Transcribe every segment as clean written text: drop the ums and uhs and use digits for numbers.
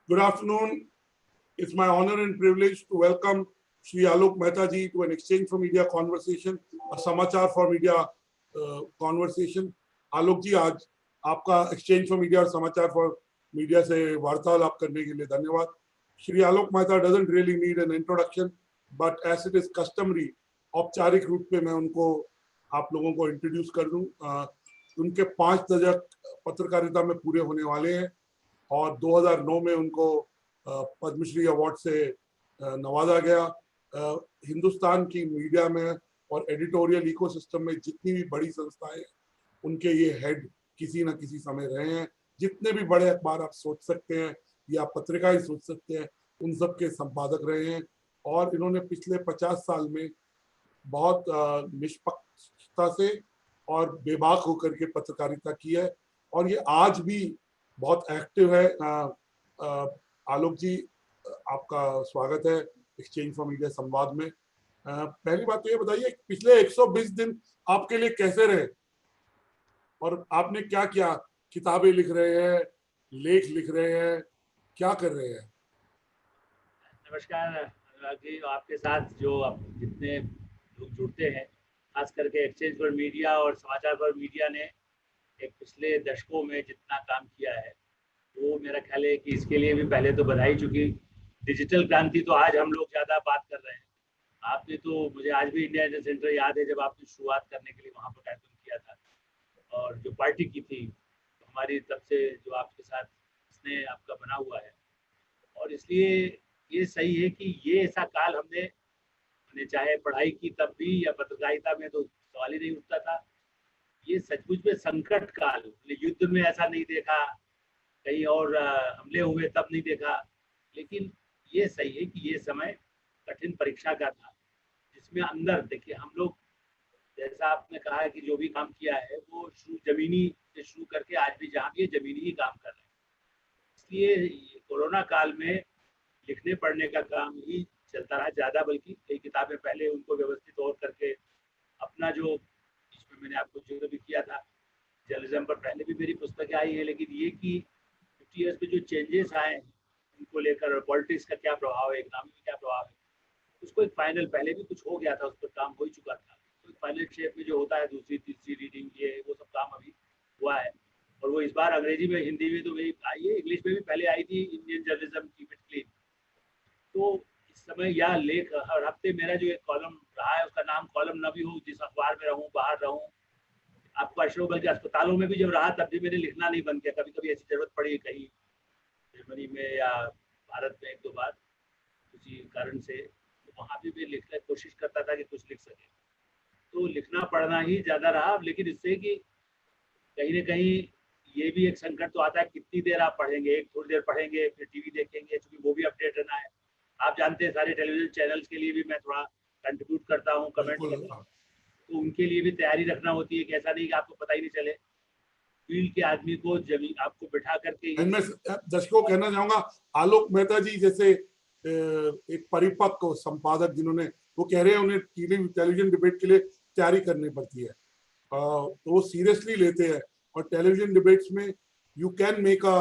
Good afternoon. It's my honor and privilege to welcome Shri Alok Mehta ji to an Exchange for Media conversation, a Samachar for Media conversation. Alok ji, आज आपका Exchange for Media और समाचार for Media से वार्तालाप करने के लिए धन्यवाद. Shri Alok Mehta doesn't really need an introduction, but as it is customary, औपचारिक रूप में मैं उनको आप लोगों को इंट्रोड्यूस कर दूं. उनके 5 दशक पत्रकारिता में पूरे होने वाले हैं और 2009 में उनको पद्मश्री अवार्ड से नवाजा गया. हिंदुस्तान की मीडिया में और एडिटोरियल इकोसिस्टम में जितनी भी बड़ी संस्थाएं उनके ये हेड किसी न किसी समय रहे हैं. जितने भी बड़े अखबार आप सोच सकते हैं या पत्रिकाएं सोच सकते हैं उन सब के संपादक रहे हैं और इन्होंने पिछले 50 साल में बहुत निष्पक्षता से और बेबाक होकर के पत्रकारिता की है और ये आज भी बहुत एक्टिव है. आलोक जी, आपका स्वागत है एक्सचेंज फॉर मीडिया संवाद में. पहली बात तो ये बताइए पिछले 120 दिन आपके लिए कैसे रहे और आपने क्या किया? किताबें लिख रहे हैं, लेख लिख रहे हैं, क्या कर रहे हैं? नमस्कार अनुराग जी, आपके साथ जो आप जितने लोग जुड़ते हैं, खास करके एक्सचेंज फॉर मीडिया और समाचार फॉर मीडिया ने एक पिछले दशकों में जितना काम किया है वो मेरा ख्याल है कि इसके लिए भी पहले तो बधाई. चूंकि डिजिटल क्रांति तो आज हम लोग ज़्यादा बात कर रहे हैं. आपने तो मुझे आज भी इंडिया इंडियन सेंटर याद है जब आपने शुरुआत करने के लिए वहाँ पर कार्यक्रम किया था और जो पार्टी की थी हमारी तब से जो आपके साथ स्नेह आपका बना हुआ है और इसलिए ये सही है कि ये ऐसा काल हमने चाहे पढ़ाई की तब भी या पत्रकारिता में तो सवाल ही नहीं उठता था. ये सचमुच में संकट काल, युद्ध में ऐसा नहीं देखा, कहीं और हमले हुए तब नहीं देखा, लेकिन ये सही है कि ये समय कठिन परीक्षा का था जिसमें अंदर देखिए हम लोग जैसा आपने कहा कि जो भी काम किया है वो जमीनी से शुरू करके आज भी जहाँ भी है जमीनी ही काम कर रहे हैं. इसलिए कोरोना काल में लिखने पढ़ने का काम ही चलता रहा ज़्यादा, बल्कि कई किताबें पहले उनको व्यवस्थित तौर करके अपना जो इसमें मैंने आपको जो भी किया था जर्नलिज्म पर पहले भी मेरी पुस्तकें आई है, लेकिन ये कि 50 ईयर्स में जो चेंजेस आए हैं उनको लेकर पॉलिटिक्स का क्या प्रभाव है, इकोनॉमी का क्या प्रभाव है, उसको एक फाइनल पहले भी कुछ हो गया था, उस पर काम हो चुका था, तो फाइनल शेप में जो होता है दूसरी तीसरी रीडिंग ये वो सब काम अभी हुआ है. और वो इस बार अंग्रेजी में हिंदी में तो मेरी आई है, इंग्लिश में भी पहले आई थी, Indian journalism keep it clean. तो इस समय यह लेख हर हफ्ते मेरा जो एक कॉलम रहा है उसका नाम कॉलम न भी हो, जिस अखबार में रहूं बाहर रहूं, आपको अशोक बल्कि अस्पतालों में भी जब रहा तब भी मैंने लिखना नहीं बंद किया. कभी कभी ऐसी जरूरत पड़ी कहीं जर्मनी में या भारत में 1-2 बार किसी कारण से, तो वहाँ भी मैं लिखने की कोशिश करता था कि कुछ लिख सके. तो लिखना पढ़ना ही ज़्यादा रहा, लेकिन इससे कि कहीं न कहीं ये भी एक संकट तो आता है कितनी देर आप पढ़ेंगे, एक थोड़ी देर पढ़ेंगे फिर टीवी देखेंगे, क्योंकि वो भी अपडेट रहना है. आप जानते हैं सारे टेलीविजन चैनल्स के लिए भी मैं थोड़ा कंट्रीब्यूट करता हूँ, कमेंट करता हूँ, तो उनके लिए भी तैयारी रखना होती है कि ऐसा नहीं कि आपको पता ही नहीं चले. फील्ड के आदमी को जमीन आपको बिठा करके मैं दर्शकों को कहना चाहूंगा आलोक मेहता जी जैसे एक परिपक्व संपादक जिन्होंने वो कह रहे हैं उन्हें टेलीविजन डिबेट के लिए तैयारी करनी पड़ती है, तो वो सीरियसली लेते हैं और टेलीविजन डिबेट्स में you can make a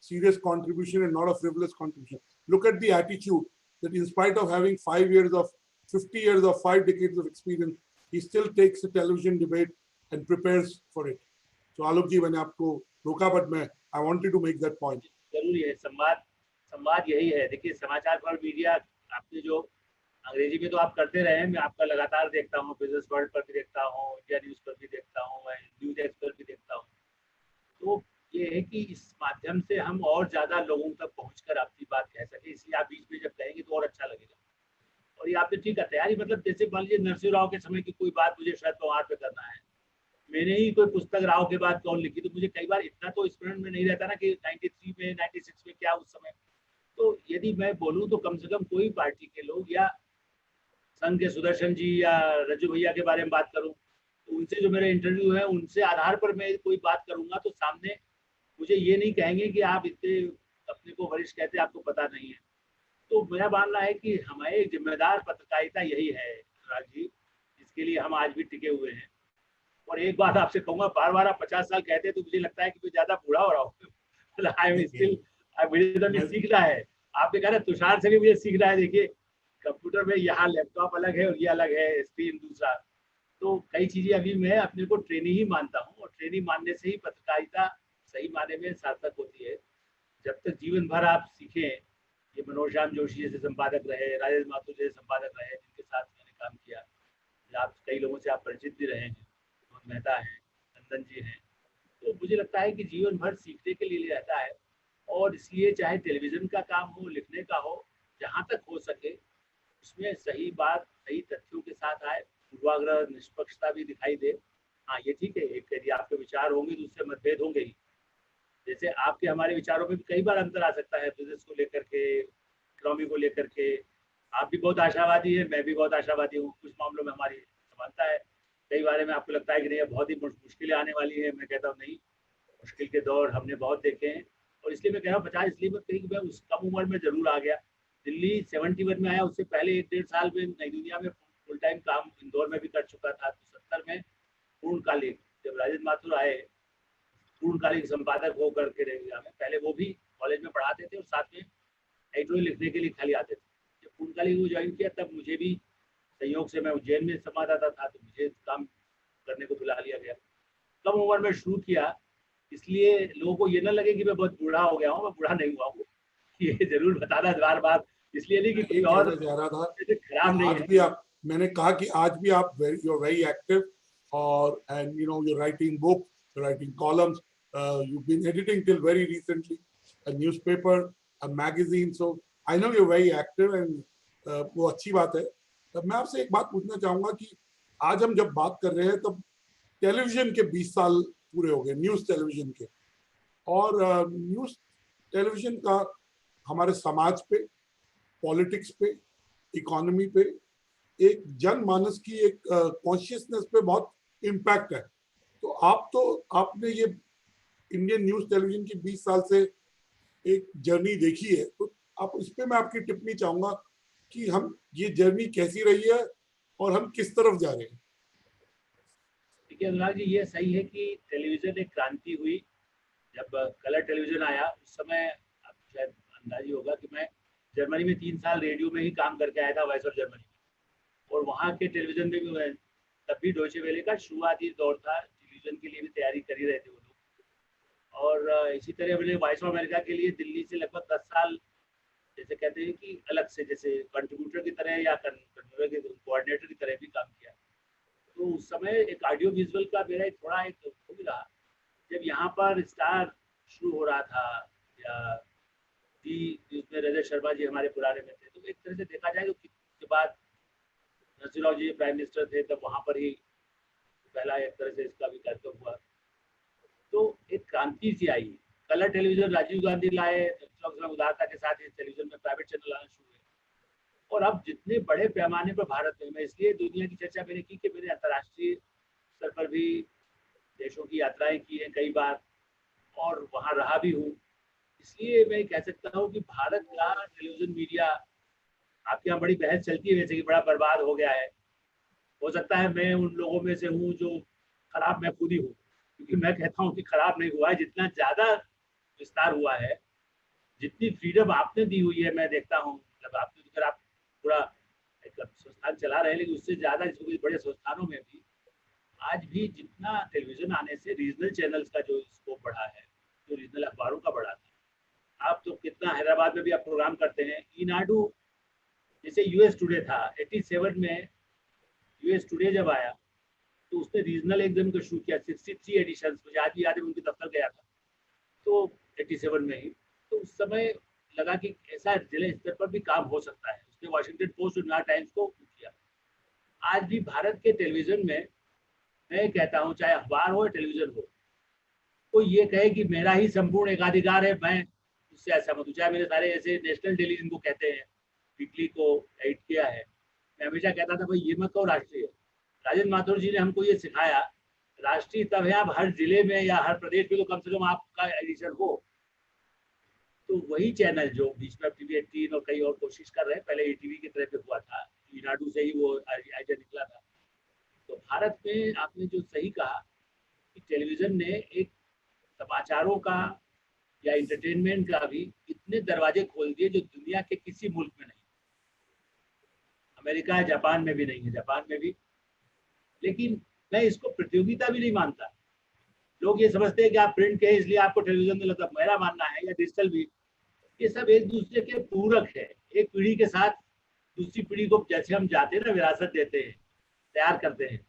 serious contribution and not a frivolous contribution. Look at the attitude that in spite of having 5 years of 50 years of 5 decades of experience, he still takes a television debate and prepares for it. So Alok ji, मैंने आपको रोका, but मैं I wanted to make that point. जरूरी है, संवाद यही है. देखिए समाचार फॉर मीडिया आपने जो अंग्रेजी में तो आप करते रहे, मैं आपका लगातार देखता हूँ, बिजनेस वर्ल्ड पर भी देखता हूँ, इंडिया न्यूज पर भी देखता हूँ, न्यूज एक्स पर भी देखता हूँ. तो ये है कि इस माध्यम से हम और ज्यादा लोगों तक पहुंचकर अपनी बात कह सके, इसलिए आप बीच में जब कहेंगे तो और अच्छा लगेगा. और ये आपने ठीक है तैयारी, मतलब जैसे मान लीजिए नरसिंह राव के समय की कोई बात मुझे शरद पवार पे करना है, मैंने ही कोई पुस्तक राव के बाद कौन लिखी, तो मुझे कई बार इतना तो स्मरण में नहीं रहता ना कि 93 में 96 में क्या उस समय. तो यदि मैं बोलूँ तो कम से कम कोई पार्टी के लोग या संघ के सुदर्शन जी या रज्जू भैया के बारे में बात करूं तो उनसे जो मेरे इंटरव्यू है उनसे आधार पर मैं कोई बात करूंगा तो सामने मुझे ये नहीं कहेंगे कि आप इतने अपने को वरिष्ठ कहते हैं, आपको पता नहीं है. तो मेरा मानना है कि हमारे जिम्मेदार पत्रकारिता यही है अनुराग जी, जिसके लिए हम आज भी टिके हुए हैं. और एक बात आपसे कहूंगा, बार बार आप 50 साल कहते हैं तो मुझे लगता है कि मैं ज्यादा बूढ़ा हो रहा हूँ. अब मुझे तो अभी सीखना है। आपने कहा ना तुषार से भी मुझे सीखना है। देखिए कंप्यूटर में यहाँ लैपटॉप अलग है और ये अलग है, स्क्रीन दूसरा। तो कई चीजें अभी मैं अपने को ट्रेनी ही मानता हूँ, और ट्रेनी मानने से ही पत्रकारिता सही माने में सार्थक होती है। जब तक जीवन भर आप सीखें, ये मनोज श्याम जोशी जैसे संपादक रहे, राजेश माथुर जैसे संपादक रहे जिनके साथ मैंने काम किया, या आप कई लोगों से आप परिचित भी रहे हैं, मोहन मेहता हैं, नंदन जी हैं। तो मुझे लगता है कि जीवन भर सीखने के लिए रहता है, और इसलिए चाहे टेलीविजन का काम हो, लिखने का हो, जहाँ तक हो सके उसमें सही बात सही तथ्यों के साथ आए, पूर्वाग्रह निष्पक्षता भी दिखाई दे। हाँ ये ठीक है, एक यदि आपके विचार होंगे तो उससे मतभेद होंगे ही। जैसे आपके हमारे विचारों में भी कई बार अंतर आ सकता है, बिजनेस को लेकर के, इकोनॉमी को लेकर के। आप भी बहुत आशावादी है, मैं भी बहुत आशावादी हूँ। कुछ मामलों में हमारी समानता है, कई बारे में आपको लगता है कि नहीं बहुत ही मुश्किलें आने वाली है, मैं कहता हूँ नहीं, मुश्किल के दौर हमने बहुत देखे हैं। और इसलिए मैं कह रहा हूँ 50 इसलिए मत कही कि मैं उस कम उम्र में जरूर आ गया। दिल्ली 71 में आया, उससे पहले 1 डेढ़ साल में नई दुनिया में फुल टाइम काम इंदौर में भी कर चुका था। तो 70 में पूर्णकालिक, जब राजेंद्र माथुर आए पूर्णकालिक संपादक हो करके रेडियो में, पहले वो भी कॉलेज में पढ़ाते थे और साथ में एडिटोरियल लिखने के लिए खाली आते थे। जब पूर्णकालिक वो ज्वाइन किया तब मुझे भी संयोग से, मैं उज्जैन में संवाददाता था तो मुझे काम करने को बुला लिया गया। कम उम्र में शुरू किया, इसलिए लोगों को ये ना लगे कि मैं बहुत बूढ़ा हो गया हूँ, मैं बूढ़ा नहीं हुआ हूँ। ये जरूर बताना बार बार, इसलिए नहीं कि मैं कोई ये और कहना चाह रहा था कि खराब नहीं आज है। भी आप, मैंने कहा कि आज भी आप यू आर वेरी एक्टिव, और and you know you writing book, writing columns, you been editing till very recently a newspaper, a magazine, so I know you are very active and वो अच्छी बात है। तब मैं आपसे एक बात पूछना चाहूंगा कि आज हम जब बात कर रहे हैं तब टेलीविजन के 20 साल पूरे हो गए, न्यूज टेलीविजन के, और न्यूज टेलीविजन का हमारे समाज पे, पॉलिटिक्स पे, इकोनॉमी पे, एक जनमानस की एक कॉन्शियसनेस पे बहुत इम्पैक्ट है। तो आपने ये इंडियन न्यूज टेलीविजन की 20 साल से एक जर्नी देखी है, तो आप इस पे मैं आपकी टिप्पणी चाहूंगा कि हम ये जर्नी कैसी रही है और हम किस तरफ जा रहे हैं। देखिए अनुराग जी, ये सही है कि टेलीविजन एक क्रांति हुई। जब कलर टेलीविजन आया उस समय आपको शायद अंदाज ही होगा कि मैं जर्मनी में 3 साल रेडियो में ही काम करके आया था, वॉइस ऑफ जर्मनी में। और वहाँ के टेलीविजन में भी मैं, तब भी डोइचे वेले का शुरुआती दौर था, टेलीविजन के लिए भी तैयारी कर ही रहे थे वो लोग। और इसी तरह मैंने वॉइस ऑफ अमेरिका के लिए दिल्ली से लगभग 10 साल, जैसे कहते हैं कि अलग से, जैसे कंट्रीब्यूटर की तरह या कोऑर्डिनेटर की तरह भी काम किया। तो उस समय एक ऑडियो विजुअल का मेरा एक थोड़ा एक हो भी रहा। जब यहाँ पर स्टार शुरू हो रहा था, या जी जिसमें रजत शर्मा जी हमारे पुराने में थे, तो एक तरह से देखा जाए तो के बाद नरसिंह जी प्राइम मिनिस्टर थे, तब वहाँ पर ही पहला एक तरह से इसका भी कार्यक्रम हुआ। तो एक क्रांति सी आई। कलर टेलीविजन राजीव गांधी लाए, उदारता के साथ इस टेलीविजन में प्राइवेट चैनल आना शुरू हुए। और अब जितने बड़े पैमाने पर भारत में, मैं इसलिए दुनिया की चर्चा मैंने की कि मैंने अंतर्राष्ट्रीय स्तर पर भी देशों की यात्राएं की हैं कई बार, और वहाँ रहा भी हूँ। इसलिए मैं कह सकता हूँ कि भारत का टेलीविजन मीडिया, आपके यहाँ बड़ी बहस चलती है वैसे कि बड़ा बर्बाद हो गया है। हो सकता है मैं उन लोगों में से हूँ जो खराब मैं खुद ही हूँ, क्योंकि मैं कहता हूँ कि खराब नहीं हुआ है, जितना ज्यादा विस्तार हुआ है, जितनी फ्रीडम आपने दी हुई है, मैं देखता हूँ, मतलब आपने अगर आप पूरा एक संस्थान चला रहे हैं, लेकिन उससे ज्यादा बड़े संस्थानों में भी आज भी जितना टेलीविजन आने से रीजनल चैनल्स का जो स्कोप बढ़ा है, जो रीजनल अखबारों का बढ़ा था। आप तो कितना हैदराबाद में भी आप प्रोग्राम करते हैं, ईनाडू जैसे यूएस टुडे था 87 में, यूएस टुडे जब आया तो उसने रीजनल एक दिन को शुरू किया, 63 एडिशन, मुझे आज भी याद है, उनके दफ्तर गया था तो 87 में ही। तो उस समय लगा कि ऐसा जिले स्तर पर भी काम हो सकता है, उसने वाशिंगटन पोस्ट और न्यूयॉर्क टाइम्स को किया। आज भी भारत के टेलीविजन में मैं कहता हूँ, चाहे अखबार हो या टेलीविजन हो, कोई ये कहे कि मेरा ही संपूर्ण एकाधिकार है, मैं उससे असहमत हूँ। चाहे मेरे सारे ऐसे नेशनल डेली जिनको कहते हैं, वीकली को एडिट किया है, मैं हमेशा कहता था भाई ये मत कहो राष्ट्रीय। राजेंद्र माथुर जी ने हमको ये सिखाया, राष्ट्रीय तब है आप हर जिले में या हर प्रदेश में तो कम से कम आपका एडिशन हो। तो वही चैनल जो बीच में टीवी 18 और कई और कोशिश कर रहे हैं, पहले टीवी की तरह पे हुआ था, ईनाडू से ही वो आइडिया निकला था। तो भारत में आपने जो सही कहा कि टेलीविजन ने एक समाचारों का या इंटरटेनमेंट का भी इतने दरवाजे खोल दिए जो दुनिया के किसी मुल्क में नहीं, अमेरिका जापान में भी नहीं है, जापान में भी। लेकिन मैं इसको प्रतियोगिता भी नहीं मानता। लोग ये समझते हैं कि आप प्रिंट के हैं इसलिए आपको टेलीविजन में लगता, मेरा मानना है, या डिजिटल भी, ये सब एक दूसरे के पूरक है। एक पीढ़ी के साथ दूसरी पीढ़ी को जैसे हम जाते हैं ना, विरासत देते हैं, तैयार करते हैं।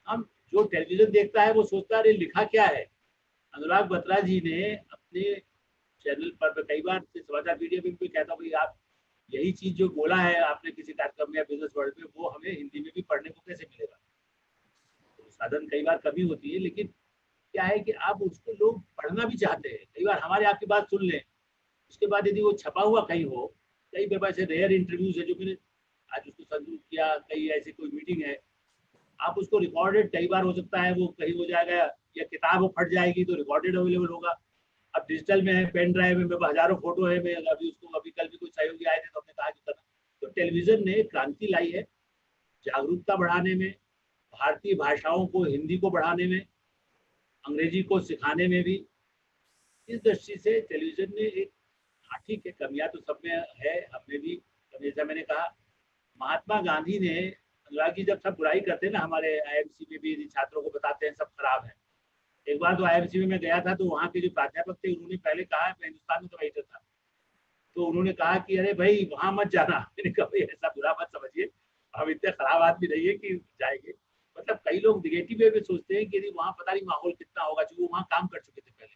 हम जो टेलीविजन देखता है वो सोचता है अरे लिखा क्या है। अनुराग बत्रा जी ने अपने चैनल पर कई बार समाचार मीडिया में भी कहता हूँ भाई आप यही चीज जो बोला है आपने किसी कार्यक्रम में या बिजनेस वर्ल्ड में, वो हमें हिंदी में भी पढ़ने को कैसे मिलेगा। तो साधन कई बार कमी होती है, लेकिन क्या है कि आप उसको लोग पढ़ना भी चाहते हैं। कई बार हमारे आपकी बात सुन लें, उसके बाद यदि वो छपा हुआ कहीं हो, कई पेपर ऐसे रेयर इंटरव्यूज है जो मैंने आज उसको संदूक किया, कई ऐसी कोई मीटिंग है, आप उसको रिकॉर्डेड कई बार हो सकता है वो कहीं हो जाएगा, या किताब वो फट जाएगी तो रिकॉर्डेड अवेलेबल होगा। अब डिजिटल में है, पेन ड्राइव में हजारों फोटो है। मैं अभी उसको अभी कल भी कुछ सहयोगी आए थे तो हमने कहा कि करना। तो टेलीविजन ने क्रांति लाई है जागरूकता बढ़ाने में, भारतीय भाषाओं को, हिंदी को बढ़ाने में, अंग्रेजी को सिखाने में भी। इस दृष्टि से टेलीविजन ने एक, हाँ ठीक है कमियां तो सब में है, हमें भी। जैसा मैंने कहा, महात्मा गांधी ने, अनुराग जी जब सब बुराई करते हैं ना हमारे आईएमसी में भी, छात्रों को बताते हैं सब खराब है। एक बार तो आईएमसी में मैं गया था तो वहाँ के जो प्राध्यापक थे उन्होंने पहले कहा, मैं हिंदुस्तान में तो राइटर था, तो उन्होंने कहा कि अरे भाई वहां मत जाना। मैंने कहा भाई ऐसा बुरा मत समझिए, हम इतने खराब आदमी नहीं है कि जाएंगे। मतलब कई लोग निगेटिव वे में सोचते हैं कि यदि वहाँ पता नहीं माहौल कितना होगा, जो वो वहाँ काम कर चुके थे पहले।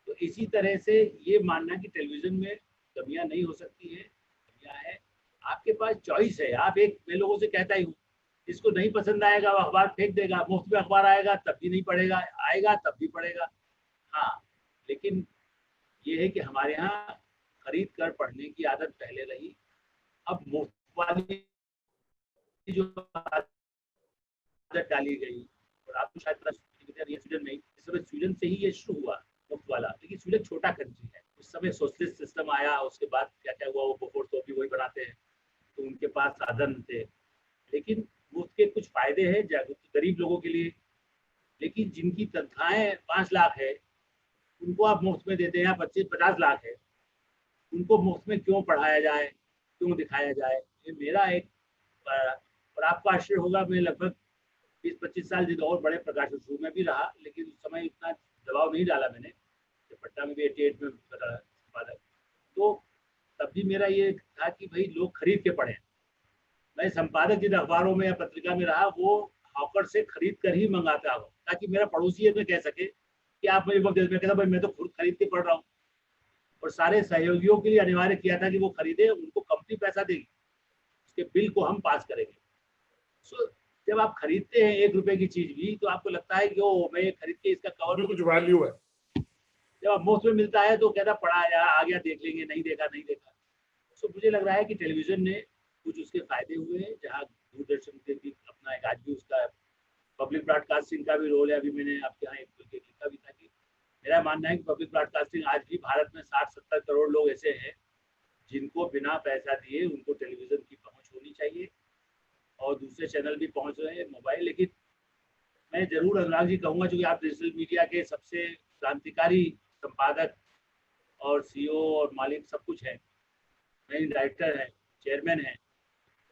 तो इसी तरह से ये मानना कि टेलीविजन में कमियां नहीं हो सकती है, कमियां है। आपके पास चॉइस है। आप एक, मैं लोगों से कहता ही हूँ, जिसको नहीं पसंद आएगा वो अखबार फेंक देगा, मुफ्त में अखबार आएगा तब भी नहीं पढ़ेगा, आएगा तब भी पढ़ेगा। हाँ, लेकिन ये है कि हमारे यहाँ खरीद कर पढ़ने की आदत पहले रही, अब मुफ्त वाली जो आदत डाली गई। और आपको शायद स्वीडन में, इस समय स्वीडन से ही ये शुरू हुआ मुफ्त वाला, लेकिन स्वीडन छोटा कंट्री है। उस समय सोशलिस्ट सिस्टम आया, उसके बाद क्या क्या हुआ वो बोफोर्स तो भी वही बनाते हैं, तो उनके पास साधन थे। लेकिन मुफ्त के कुछ फायदे हैं गरीब लोगों के लिए, लेकिन जिनकी तनख्वाहें 5 लाख है उनको आप मुफ्त में देते हैं, 25-50 लाख है, उनको मुफ्त में क्यों पढ़ाया जाए, क्यों दिखाया जाए। ये मेरा एक, और आपको आश्चर्य होगा, मैं लगभग 20-25 साल जिस और बड़े प्रकाशन शुरू में भी रहा, लेकिन उस समय इतना दबाव नहीं डाला मैंने, पटना में भी 88 में संपादक, तो तब भी मेरा ये था कि भाई लोग खरीद के पढ़ें। मैं संपादक जिन अखबारों में या पत्रिका में रहा, वो हॉकर से खरीद कर ही मंगाता हूँ, ताकि मेरा पड़ोसी ये न कह सके कि आप मुझे वक्त, मैं कहता भाई मैं तो खुद खरीद के पढ़ रहा हूँ। और सारे सहयोगियों के लिए अनिवार्य किया था कि वो खरीदे, उनको कंपनी पैसा देगी, उसके बिल को हम पास करेंगे। सो जब आप खरीदते हैं 1 रुपए की चीज भी, तो आपको लगता है कि ओ मैं खरीद के इसका कवर, कुछ वैल्यू है। जब आप मुफ्त में मिलता है तो कहता पढ़ा या आ गया देख लेंगे, नहीं देखा नहीं देखा। सो मुझे लग रहा है कि टेलीविजन ने कुछ उसके फायदे हुए हैं, जहाँ दूरदर्शन के भी अपना एक, आज भी उसका पब्लिक ब्रॉडकास्टिंग का भी रोल है। अभी मैंने आपके यहाँ एक लिखा भी था कि मेरा मानना है कि पब्लिक ब्रॉडकास्टिंग आज भी भारत में 60-70 करोड़ लोग ऐसे हैं जिनको बिना पैसा दिए उनको टेलीविजन की पहुंच होनी चाहिए, और दूसरे चैनल भी पहुंच रहे हैं, मोबाइल। लेकिन मैं जरूर अनुराग जी कहूँगा, क्योंकि आप डिजिटल मीडिया के सबसे क्रांतिकारी संपादक और सीईओ और मालिक सब कुछ है, नई डायरेक्टर है, चेयरमैन है,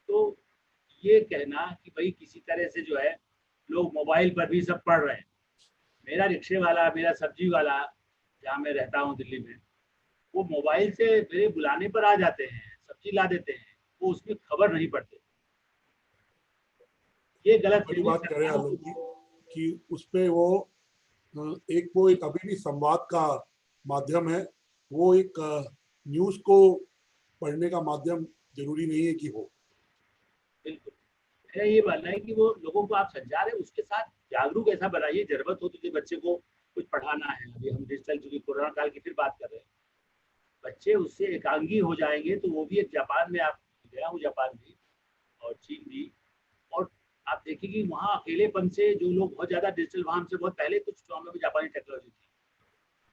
तो ये कहना कि भाई किसी तरह से जो है लोग मोबाइल पर भी सब पढ़ रहे हैं। मेरा रिक्शे वाला, मेरा सब्जी वाला, जहाँ मैं रहता हूँ दिल्ली में, वो मोबाइल से मेरे बुलाने पर आ जाते हैं, सब्जी ला देते हैं, वो उसमें खबर नहीं पढ़ते। ये गलत बड़ी बात करें आलोक जी कि उस पे वो एक अभी भी संवाद का माध्यम है, वो एक न्यूज को पढ़ने का माध्यम जरूरी नहीं है कि हो। बिल्कुल, मेरा ये मानना है कि वो लोगों को आप समझा रहे, उसके साथ जागरूक ऐसा बनाइए, जरूरत हो तो बच्चे को कुछ पढ़ाना है। अभी हम डिजिटल, चूंकि कोरोना काल की फिर बात कर रहे हैं, बच्चे उससे एकांगी हो जाएंगे। तो वो भी एक, जापान में, आप गया हूँ जापान भी और चीन भी, और आप देखिए कि वहाँ अकेलेपन से जो लोग बहुत ज्यादा डिजिटल, वहाँ हमसे बहुत पहले कुछ में भी जापानी टेक्नोलॉजी थी,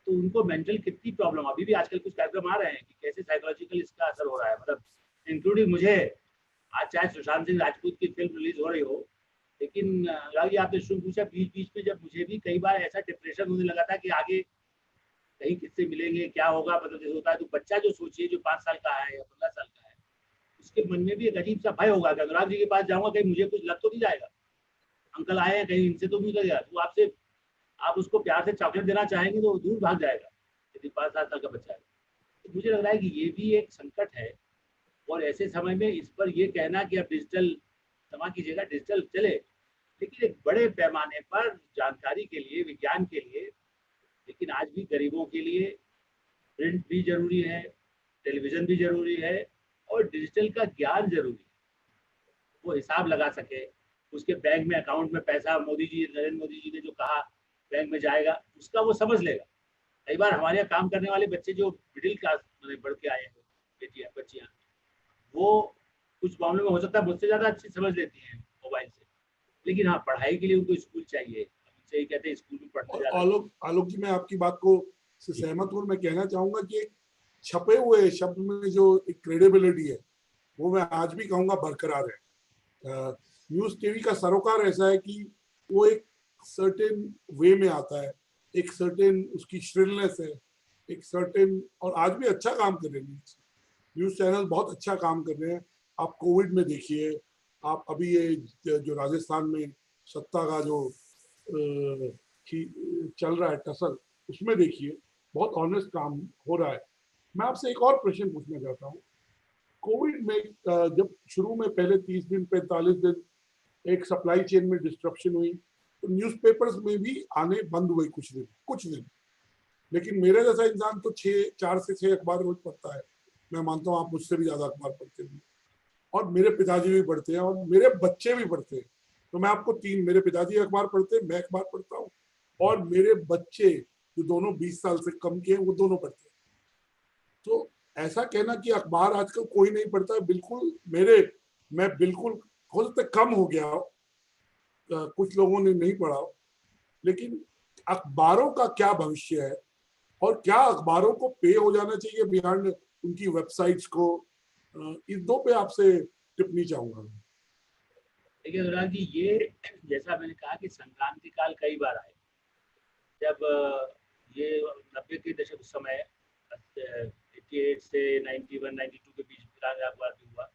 तो उनको मेंटल कितनी प्रॉब्लम, अभी भी आजकल कुछ कार्यक्रम आ रहे हैं कि कैसे साइकोलॉजिकल इसका असर हो रहा है, मतलब इंक्लूडिंग मुझे। आज चाहे सुशांत सिंह राजपूत की फिल्म रिलीज हो रही हो, लेकिन राज आपने शुरू पूछा, बीच बीच में जब मुझे भी कई बार ऐसा डिप्रेशन होने लगा था कि आगे कहीं किससे मिलेंगे, क्या होगा, मतलब जैसे होता है। तो बच्चा जो सोचिए, जो 5 साल का है या 15 साल का है, उसके मन में भी एक अजीब सा भय होगा कि अनुराग जी के पास जाऊंगा, कहीं मुझे कुछ लग तो नहीं जाएगा, अंकल आए हैं कहीं इनसे तो नहीं उतर जाएगा। तो आपसे, आप उसको प्यार से चॉकलेट देना चाहेंगे तो वो दूर भाग जाएगा, यदि 5-7 साल का बच्चा है। तो मुझे लग रहा है कि ये भी एक संकट है। और ऐसे समय में इस पर ये कहना कि अब डिजिटल, क्षमा कीजिएगा, डिजिटल चले, लेकिन एक बड़े पैमाने पर जानकारी के लिए, विज्ञान के लिए, लेकिन आज भी गरीबों के लिए प्रिंट भी जरूरी है, टेलीविजन भी जरूरी है, और डिजिटल का ज्ञान जरूरी है। वो हिसाब लगा सके, उसके बैंक में, अकाउंट में पैसा, मोदी जी, नरेंद्र मोदी जी ने जो कहा बैंक में जाएगा, उसका वो समझ लेगा। कई बार हमारे यहाँ काम करने वाले बच्चे जो मिडिल क्लास में बढ़ के आए हैं, बेटियां बच्चियां, वो कुछ मामलों में हो सकता है मुझसे ज्यादा अच्छी समझ लेती हैं मोबाइल से, लेकिन हाँ, पढ़ाई के लिए उनको स्कूल चाहिए। उनसे ही कहते हैं स्कूल में पढ़ने और जाना। आलोक आलोक जी, मैं आपकी बात को से सहमत हूँ। मैं कहना चाहूंगा कि एक छपे हुए शब्द में जो एक क्रेडिबिलिटी है, वो मैं आज भी कहूंगा बरकरार है। न्यूज टीवी का सरोकार ऐसा है कि वो एक सर्टेन वे में आता है, एक सर्टेन उसकी श्रिलनेस है, एक सर्टेन, और आज भी अच्छा काम कर रहे हैं न्यूज चैनल, बहुत अच्छा काम कर रहे हैं। आप कोविड में देखिए, आप अभी ये जो राजस्थान में सत्ता का जो चल रहा है टसल, उसमें देखिए बहुत ऑनेस्ट काम हो रहा है। मैं आपसे एक और प्रश्न पूछना चाहता हूँ। कोविड में जब शुरू में पहले 30 दिन 45 दिन एक सप्लाई चेन में डिस्ट्रप्शन हुई, तो न्यूज़पेपर्स में भी आने बंद हुए कुछ दिन। लेकिन मेरे जैसा इंसान तो 4 से 6 अखबार रोज पढ़ता है। मैं मानता हूँ आप मुझसे भी ज्यादा अखबार पढ़ते हैं, और मेरे पिताजी भी पढ़ते हैं, और मेरे बच्चे भी पढ़ते हैं। तो मैं आपको मेरे पिताजी अखबार पढ़ते हैं, मैं अखबार पढ़ता हूँ, और मेरे बच्चे जो दोनों 20 साल से कम के हैं, वो दोनों पढ़ते हैं। तो ऐसा कहना कि अखबार आजकल कोई नहीं पढ़ता है, बिल्कुल मैं बिल्कुल हो सकता है कम हो गया हो, कुछ लोगों ने नहीं पढ़ा हो, लेकिन अखबारों का क्या भविष्य है, और क्या अखबारों को पे हो जाना चाहिए बिहार उनकी वेबसाइट्स को? इस दो पे आपसे टिप्पणी चाहूंगा। देखिए अनुराग जी, ये जैसा मैंने कहा कि संक्रांति काल कई बार आए। जब ये 90 के दशक समय, 88 से 91 92 के बीच में अखबार भी हुआ,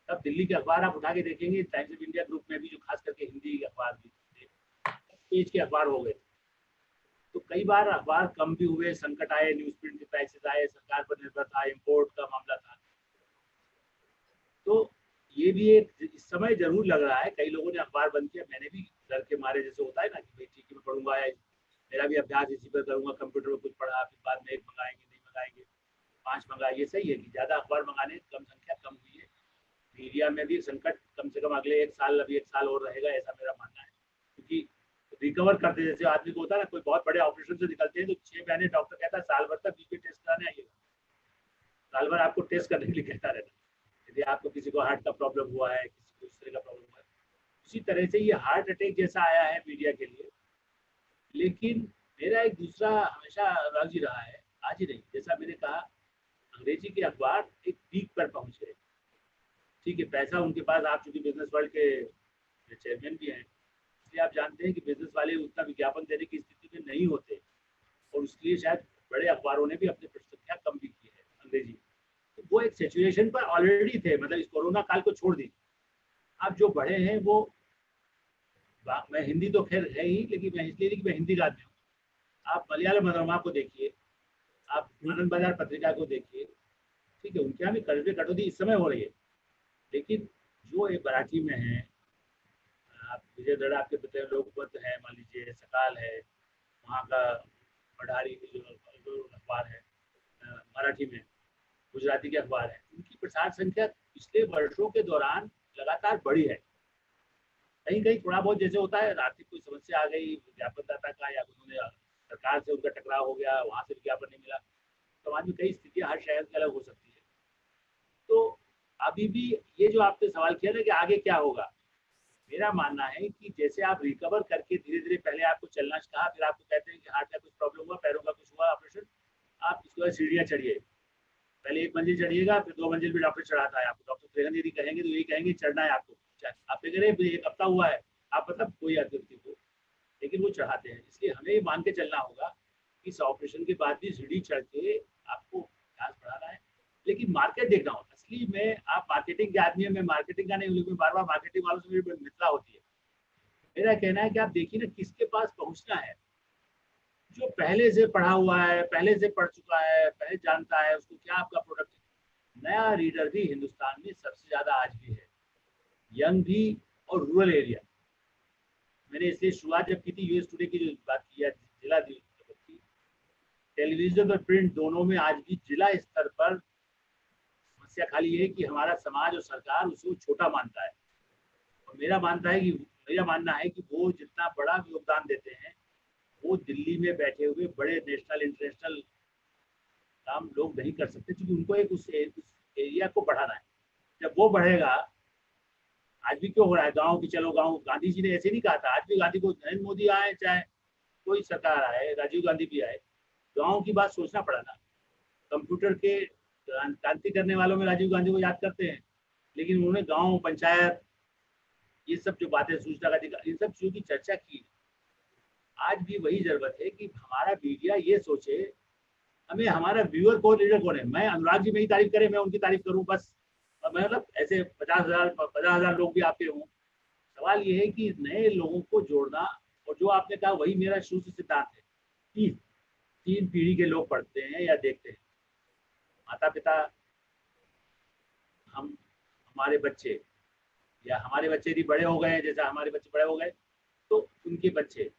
तब दिल्ली के अखबार आप उठा के देखेंगे, टाइम्स ऑफ इंडिया ग्रुप में भी, जो खास करके हिंदी अखबार भी थे, पेज के अखबार हो गए। तो कई बार अखबार कम भी हुए, संकट आए, न्यूज प्रिंट के प्राइसेस आए, सरकार पर निर्भर था, इम्पोर्ट का मामला था। तो ये भी एक इस समय जरूर लग रहा है, कई लोगों ने अखबार बंद किया। मैंने भी डर के मारे, जैसे होता है ना कि भाई ठीक है मैं पढ़ूंगा, या मेरा भी अभ्यास इसी पर करूंगा, कंप्यूटर पर कुछ पढ़ा, फिर बाद में एक मंगाएंगे, नहीं मंगाएंगे, 5 मंगाए। ये सही है कि ज्यादा अखबार मंगाने, कम संख्या कम हुई है। मीडिया में भी संकट कम से कम अगले 1 साल, अभी 1 साल और रहेगा, ऐसा मेरा मानना है। क्योंकि रिकवर करते, जैसे आदमी को होता है ना, कोई बहुत बड़े ऑपरेशन से निकलते हैं तो 6 महीने डॉक्टर कहता है साल भर तक बीपी टेस्ट कराने आइएगा, साल भर आपको टेस्ट करने के लिए कहता रहता है। यदि आपको किसी को हार्ट का प्रॉब्लम हुआ है, किसी को इस तरह का प्रॉब्लम हुआ है, उसी तरह से ये हार्ट अटैक जैसा आया है मीडिया के लिए। लेकिन मेरा एक दूसरा हमेशा राज ही रहा है, आज ही नहीं, जैसा मैंने कहा, अंग्रेजी के अखबार एक पीक पर पहुंचे। ठीक है, पैसा उनके पास, आप चूंकि बिजनेस वर्ल्ड के चेयरमैन भी हैं, इसलिए आप जानते हैं कि बिजनेस वाले उतना विज्ञापन देने की स्थिति में नहीं होते, और उसके लिए शायद बड़े अखबारों ने भी अपनी संख्या कम भी की है अंग्रेजी। तो वो एक सिचुएशन पर ऑलरेडी थे, मतलब इस कोरोना काल को छोड़ दी। अब जो बड़े हैं वो, मैं हिंदी तो खैर है ही, लेकिन मैं इसलिए नहीं कि मैं हिंदी का आदमी हूँ। आप मलयालम मनोरमा को देखिए, आप आनंद बाजार पत्रिका को देखिए, ठीक है, उनके यहाँ भी कर्ज कटौती इस समय हो रही है। लेकिन जो एक मराठी में है, आप विजय दड़ा आपके पते लोकमत है, मान लीजिए सकाल है, वहाँ का पढ़ारी जो अखबार है, मराठी में, गुजराती के अखबार है, उनकी प्रसार संख्या पिछले वर्षों के दौरान लगातार बढ़ी है। कहीं कहीं थोड़ा बहुत जैसे होता है, आर्थिक कोई समस्या आ गई विज्ञापनदाता का, या उन्होंने सरकार से उनका टकराव हो गया, वहां से विज्ञापन नहीं मिला, समाज में कई स्थितियां हर शहर की अलग हो सकती है। तो अभी भी ये जो आपने सवाल किया ना कि आगे क्या होगा, मेरा मानना है कि जैसे आप रिकवर करके धीरे धीरे, पहले आपको चलना कहा, फिर आपको कहते हैं कि हार्ट का कुछ प्रॉब्लम हुआ, पैरों का कुछ हुआ ऑपरेशन, आप इसके बाद सीढ़ियाँ चढ़िए। पहले 1 मंजिल चढ़िएगा, फिर 2 मंजिल भी डॉक्टर चढ़ाता है आपको, डॉक्टर त्रिहन यदि कहेंगे तो यही कहेंगे चढ़ना है आपको। आप कह रहे हैं 1 हफ्ता हुआ है, आप मतलब कोई व्यक्ति को, लेकिन वो चढ़ाते हैं। इसलिए हमें ये मान के चलना होगा इस ऑपरेशन के बाद भी सीढ़ी चढ़ के आपको विकास बढ़ाना है, लेकिन मार्केट देखना होगा। असली में आप मार्केटिंग के आदमी है, मैं मार्केटिंग का नहीं हूँ, लेकिन बार बार मार्केटिंग वालों से मेरी मित्रता होती है। मेरा कहना है कि आप देखिए ना किसके पास पहुंचना है। जो पहले से पढ़ा हुआ है, पहले से पढ़ चुका है, पहले जानता है उसको क्या आपका प्रोडक्ट है। नया रीडर भी हिंदुस्तान में सबसे ज्यादा आज भी है, यंग भी और रूरल एरिया। मैंने इसलिए शुरुआत जब की थी यूएस टुडे की जो बात की है, जिला की, टेलीविजन और प्रिंट दोनों में आज भी जिला स्तर पर समस्या खाली है कि हमारा समाज और सरकार उसको छोटा मानता है। और मेरा मानना है कि वो जितना बड़ा योगदान देते हैं वो दिल्ली में बैठे हुए बड़े नेशनल इंटरनेशनल काम लोग नहीं कर सकते, क्योंकि उनको एक उस एरिया को बढ़ाना है। जब वो बढ़ेगा, आज भी क्यों हो रहा है गांव की चलो गांव, गांधी जी ने ऐसे नहीं कहा था। आज भी गांधी को, नरेंद्र मोदी आए चाहे कोई सरकार आए, राजीव गांधी भी आए, गांव की बात सोचना पड़ा ना। कंप्यूटर के क्रांति करने वालों में राजीव गांधी को याद करते हैं, लेकिन उन्होंने गांव पंचायत ये सब जो बातें, सूचना का अधिकार, इन सब चीजों की चर्चा की। आज भी वही जरूरत है कि हमारा मीडिया ये सोचे हमें हमारा व्यूअर कौन, रीडर कौन है। मैं अनुराग जी मेरी तारीफ करे, मैं उनकी तारीफ करूं बस, मतलब ऐसे 50,000 लोग भी आपके हों। सवाल ये है कि नए लोगों को जोड़ना, और जो आपने कहा वही मेरा शुरू से सिद्धांत है। तीन पीढ़ी के लोग पढ़ते हैं या देखते हैं, माता पिता, हमारे बच्चे, या हमारे बच्चे यदि बड़े हो गए, जैसा हमारे बच्चे बड़े हो गए तो उनके बच्चे।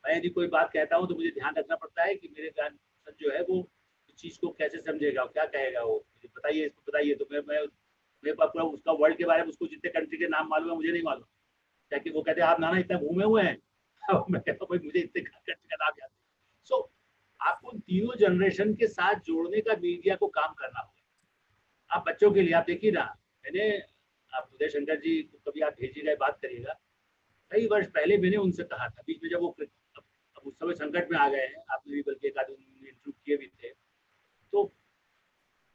मैं यदि कोई बात कहता हूँ तो मुझे ध्यान रखना पड़ता है कि मेरे ग्रैंडसन जो है वो उस चीज़ को कैसे समझेगा, क्या कहेगा, वो मुझे बताइए, इसको बताइए। तो मैं मेरे पास पूरा उसका वर्ल्ड के बारे में, उसको जितने कंट्री के नाम मालूम है मुझे नहीं मालूम। ताकि वो कहते हैं आप नाना इतना घूमे हुए हैं मैं कहता हूँ भाई मुझे इतने कंट्री का नाम याद है। सो आपको तीनों जनरेशन के साथ जोड़ने का मीडिया को काम करना होगा। आप बच्चों के लिए आप देखिए ना, मैंने, आप उदय शंकर जी को कभी आप भेजिएगा, बात करिएगा। कई वर्ष पहले मैंने उनसे कहा था, बीच में जब वो अब उस समय संकट में आ गए हैं, आपने भी बल्कि एक आध इंटरव्यू किए भी थे, तो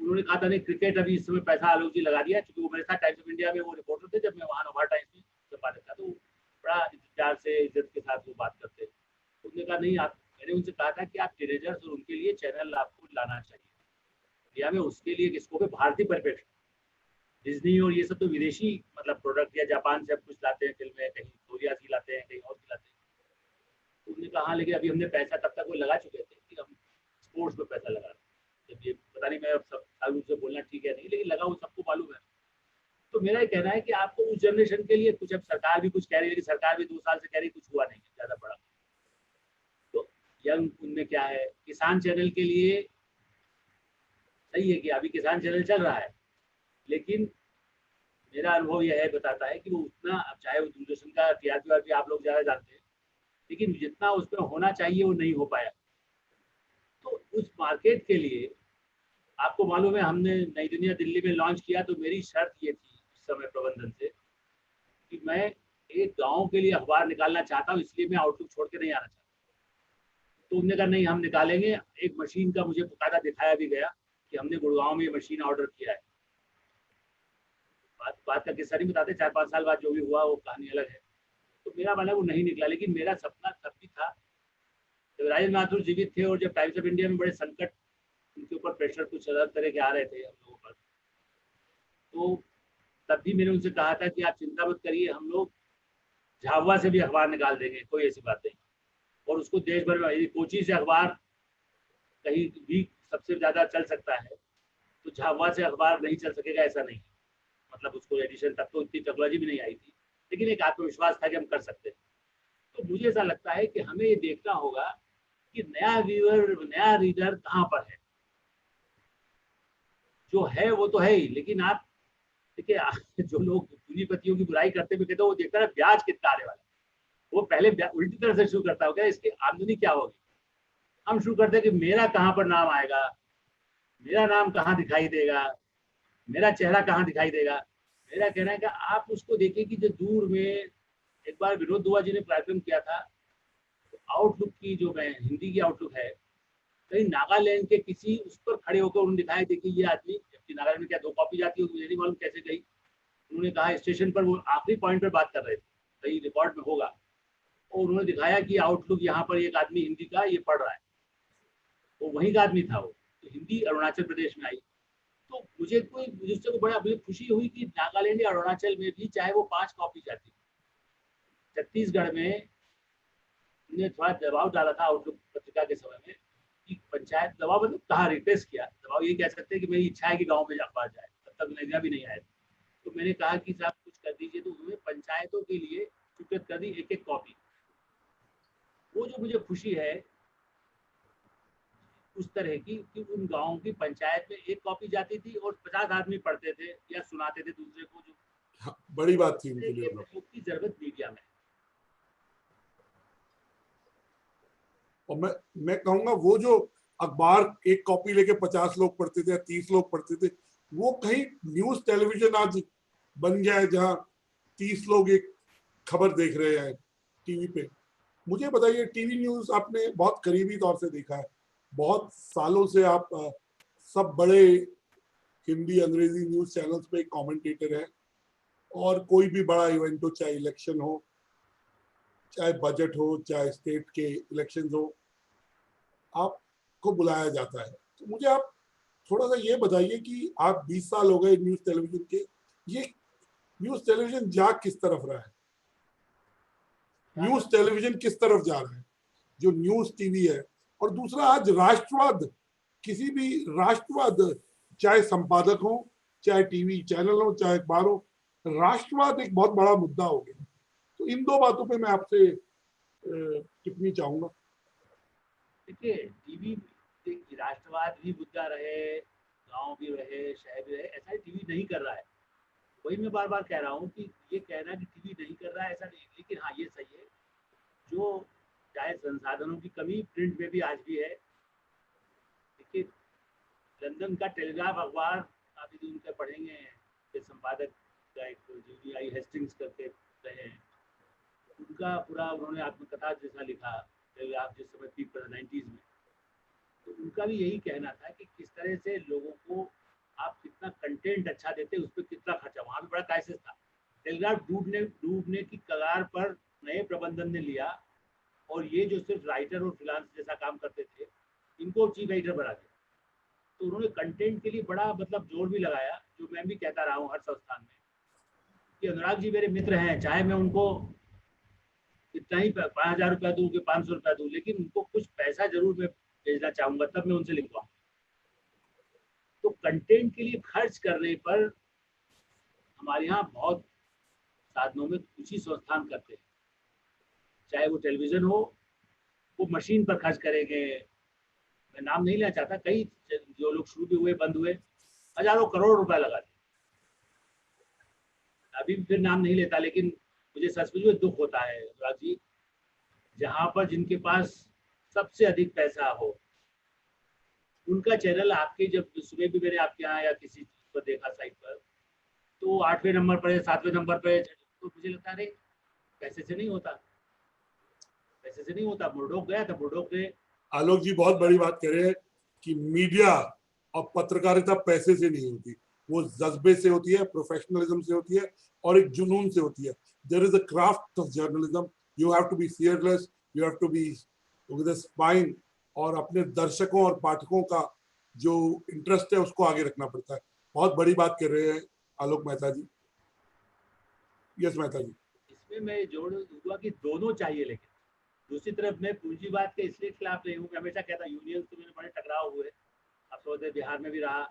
उन्होंने कहा था नहीं क्रिकेट अभी इस समय पैसा आलोक जी लगा दिया, क्योंकि वो मेरे साथ टाइम्स ऑफ इंडिया में वो रिपोर्टर थे जब मैं वहाँ नोवा टाइम्स में संपादक था। तो बड़ा प्यार से इज्जत के साथ वो बात करते। उन्होंने कहा नहीं, आप, मैंने उनसे कहा था कि आप टीनेजर्स और उनके लिए चैनल आपको लाना चाहिए इंडिया में। उसके लिए किसको भी भारतीय परिप्रेक्ष्य, डिज्नी और ये सब तो विदेशी मतलब प्रोडक्ट, या जापान से अब कुछ लाते हैं फिल्में, कहीं कोरिया की लाते हैं, कहीं और की लाते हैं। तो उन्होंने कहा हाँ, लेकिन अभी हमने पैसा तब तक वो लगा चुके थे कि हम स्पोर्ट्स पे पैसा लगा रहे हैं। जब ये पता नहीं, मैं अब सब साल से बोलना ठीक है नहीं, लेकिन लगा वो सबको मालूम है। तो मेरा ये कहना है कि आपको उस जनरेशन के लिए कुछ, अब सरकार भी कुछ कह रही है, लेकिन सरकार भी 2 साल से कह रही है, कुछ हुआ नहीं है ज़्यादा बड़ा। तो यंग उनमें क्या है, किसान चैनल के लिए सही है कि अभी किसान चैनल चल रहा है, लेकिन मेरा अनुभव यह है, बताता है कि वो उतना, अब चाहे वो दूरदर्शन का टीआरपी आप लोग ज़्यादा जानते हैं, लेकिन जितना उसमें होना चाहिए वो नहीं हो पाया। तो उस मार्केट के लिए आपको मालूम है, हमने नई दुनिया दिल्ली में लॉन्च किया, तो मेरी शर्त ये थी उस समय प्रबंधन से कि मैं एक गांव के लिए अखबार निकालना चाहता हूँ, इसलिए मैं आउटलुक छोड़ के नहीं आना चाहता। तो उन्होंने कहा नहीं, हम निकालेंगे। एक मशीन का मुझे बकायदा दिखाया भी गया कि हमने गुड़गांव में ये मशीन ऑर्डर किया है। बात का किस्सा नहीं बताते, 4-5 साल बाद जो भी हुआ वो कहानी अलग है। तो मेरा माना वो नहीं निकला, लेकिन मेरा सपना तब भी था जब राजेंद्र माथुर जीवित थे और जब टाइम्स ऑफ इंडिया में बड़े संकट, उनके ऊपर प्रेशर कुछ अलग तरह के आ रहे थे हम लोगों पर, तो तब भी मैंने उनसे कहा था कि आप चिंता मत करिए, हम लोग झाबुआ से भी अखबार निकाल देंगे, कोई ऐसी बात नहीं। और उसको देश भर में, कोची से अखबार कहीं भी सबसे ज़्यादा चल सकता है, तो झाबुआ से अखबार नहीं चल सकेगा ऐसा नहीं। मतलब उसको एडिशन तक तो इतनी टेक्नोलॉजी भी नहीं आई थी, लेकिन एक आत्मविश्वास था कि हम कर सकते हैं। तो मुझे ऐसा लगता है कि हमें ये देखना होगा कि नया व्यूअर, नया रीडर कहाँ पर है। जो है वो तो है ही, लेकिन आप देखिए, जो लोग पूंजीपतियों की बुराई करते हुए कहते हैं, वो देखता है ब्याज कितना आने वाला है, वो पहले उल्टी तरह से शुरू करता होगा, इसकी आमदनी क्या होगी। हम शुरू करते हैं कि मेरा कहाँ पर नाम आएगा, मेरा नाम कहाँ दिखाई देगा, मेरा चेहरा कहाँ दिखाई देगा। मेरा कहना है कि आप उसको देखिए कि जो दूर में, एक बार विनोद दुआ जी ने कार्यक्रम किया था, तो आउटलुक की जो मैं हिंदी की आउटलुक है, कहीं नागालैंड के किसी उस पर खड़े होकर उन्होंने दिखाया, देखिए ये आदमी, जबकि नागालैंड में क्या 2 कॉपी जाती है मुझे नहीं मालूम कैसे गई। उन्होंने कहा स्टेशन पर वो आखिरी पॉइंट पर बात कर रहे थे, कहीं रिकॉर्ड में होगा, और उन्होंने दिखाया कि आउटलुक यहाँ पर एक आदमी हिंदी का ये पढ़ रहा है। वो वहीं का आदमी था, वो तो हिंदी अरुणाचल प्रदेश में आई। तो मुझे बड़ा मुझे खुशी हुई कि नागालैंड या अरुणाचल में भी चाहे वो 5 कॉपी जाती, छत्तीसगढ़ में ने थोड़ा दबाव डाला था आउटलुक पत्रिका के समय में कि पंचायत दबाव मतलब कहा, रिक्वेस्ट किया, दबाव ये कह सकते हैं कि मेरी इच्छा है कि गांव में अखबार जाए, तब तक नदिया भी नहीं आए। तो मैंने कहा कि साहब कुछ कर दीजिए, तो उन्होंने पंचायतों के लिए स्वीकृत कर दी एक कॉपी। वो जो मुझे खुशी है उस तरह की कि उन गाँव की पंचायत में एक कॉपी जाती थी और 50 आदमी पढ़ते थे या सुनाते थे दूसरे को, जो हाँ, बड़ी बात थी उनके लिए। प्रयोग की जरूरत मीडिया में। और मैं कहूंगा वो जो अखबार एक कॉपी लेके 50 लोग पढ़ते थे या 30 लोग पढ़ते थे, वो कहीं न्यूज टेलीविजन आज बन गया है जहां 30 लोग एक खबर देख रहे हैं टीवी पे। मुझे बताइए, टीवी न्यूज आपने बहुत करीबी तौर से देखा है, बहुत सालों से आप सब बड़े हिंदी अंग्रेजी न्यूज चैनल्स पे कमेंटेटर हैं, और कोई भी बड़ा इवेंट हो, चाहे इलेक्शन हो, चाहे बजट हो, चाहे स्टेट के इलेक्शन हो, आपको बुलाया जाता है। तो मुझे आप थोड़ा सा ये बताइए कि आप 20 साल हो गए न्यूज टेलीविजन के, ये न्यूज टेलीविजन जा किस तरफ रहा है, न्यूज टेलीविजन किस तरफ जा रहा है, जो न्यूज टीवी है। और दूसरा, आज राष्ट्रवाद, किसी भी राष्ट्रवाद, चाहे संपादक हो, चाहे टीवी चैनल हो, चाहे अखबार हो, राष्ट्रवाद एक बहुत बड़ा मुद्दा हो गया। तो इन दो बातों पे मैं आपसे टिप्पणी चाहूंगा। देखिए, टीवी राष्ट्रवाद भी मुद्दा रहे, गांव भी रहे, शहर भी रहे, ऐसा टीवी नहीं कर रहा है। वही मैं बार बार कह रहा हूँ कि ये कहना कि टीवी नहीं कर रहा है ऐसा नहीं, लेकिन हाँ ये सही है, जो चाहे संसाधनों की कमी प्रिंट में भी आज भी है। देखिए, लंदन का टेलीग्राफ अखबार काफी दिन उनका पढ़ेंगे के संपादक का एक जूली आई हेस्टिंग्स करके रहे हैं, उनका पूरा उन्होंने आत्मकथा जैसा लिखा टेलीग्राफ जिस समय पीक पर 90s में। तो उनका भी यही कहना था कि किस तरह से लोगों को आप कितना कंटेंट अच्छा देते, उस पर कितना खर्चा, वहाँ भी बड़ा क्राइसिस था। टेलीग्राफ डूबने की कगार पर नए प्रबंधन ने लिया, और ये जो सिर्फ राइटर और फ्रीलांस जैसा काम करते थे, इनको चीफ एडिटर बना दिया। तो उन्होंने कंटेंट के लिए बड़ा मतलब जोर भी लगाया, जो मैं भी कहता रहा हूँ हर संस्थान में कि अनुराग जी मेरे मित्र हैं, चाहे मैं उनको इतना ही 5,000 रुपया दूँ कि 500 रुपया दूँ, लेकिन उनको कुछ पैसा जरूर मैं भेजना चाहूंगा, तब मैं उनसे लिखवाऊँ। तो कंटेंट के लिए खर्च करने पर हमारे यहाँ बहुत साधनों में कुछ ही संस्थान करते हैं, चाहे वो टेलीविजन हो, वो मशीन पर खर्च करेंगे। मैं नाम नहीं लेना चाहता, कई जो लोग शुरू भी हुए बंद हुए, हजारों करोड़ रुपया लगा दिए। अभी फिर नाम नहीं लेता, लेकिन मुझे सचमुच में दुख होता है अनुराग जी, जहाँ पर जिनके पास सबसे अधिक पैसा हो, उनका चैनल आपके, जब सुबह भी मैंने आपके यहाँ या किसी चीज पर देखा साइट पर, तो 8वें नंबर पर या 7वें नंबर पर, तो मुझे लगता है पैसे से नहीं होता, पैसे से नहीं होता। बुरडोक गया था, बुरडोक ने आलोक जी बहुत बड़ी बात कह रहे हैं कि मीडिया और पत्रकारिता पैसे से नहीं होती, वो जज्बे से होती है, प्रोफेशनलिज्म से होती है, और एक जुनून से होती है। There is a craft of journalism, you have to be fearless, you have to be with a spine, और अपने दर्शकों और पाठकों का जो इंटरेस्ट है उसको आगे रखना पड़ता है। बहुत बड़ी बात कर रहे हैं आलोक मेहता जी। यस मेहता जी। इसमें मैं जोड़ दूंगा कि दोनों चाहिए, लेकिन दूसरी तरफ मैं पूंजीवाद के इसलिए खिलाफ नहीं हूँ। मैं हमेशा कहता हूँ यूनियन से मेरे बड़े टकराव हुए, आप समझते बिहार में भी रहा।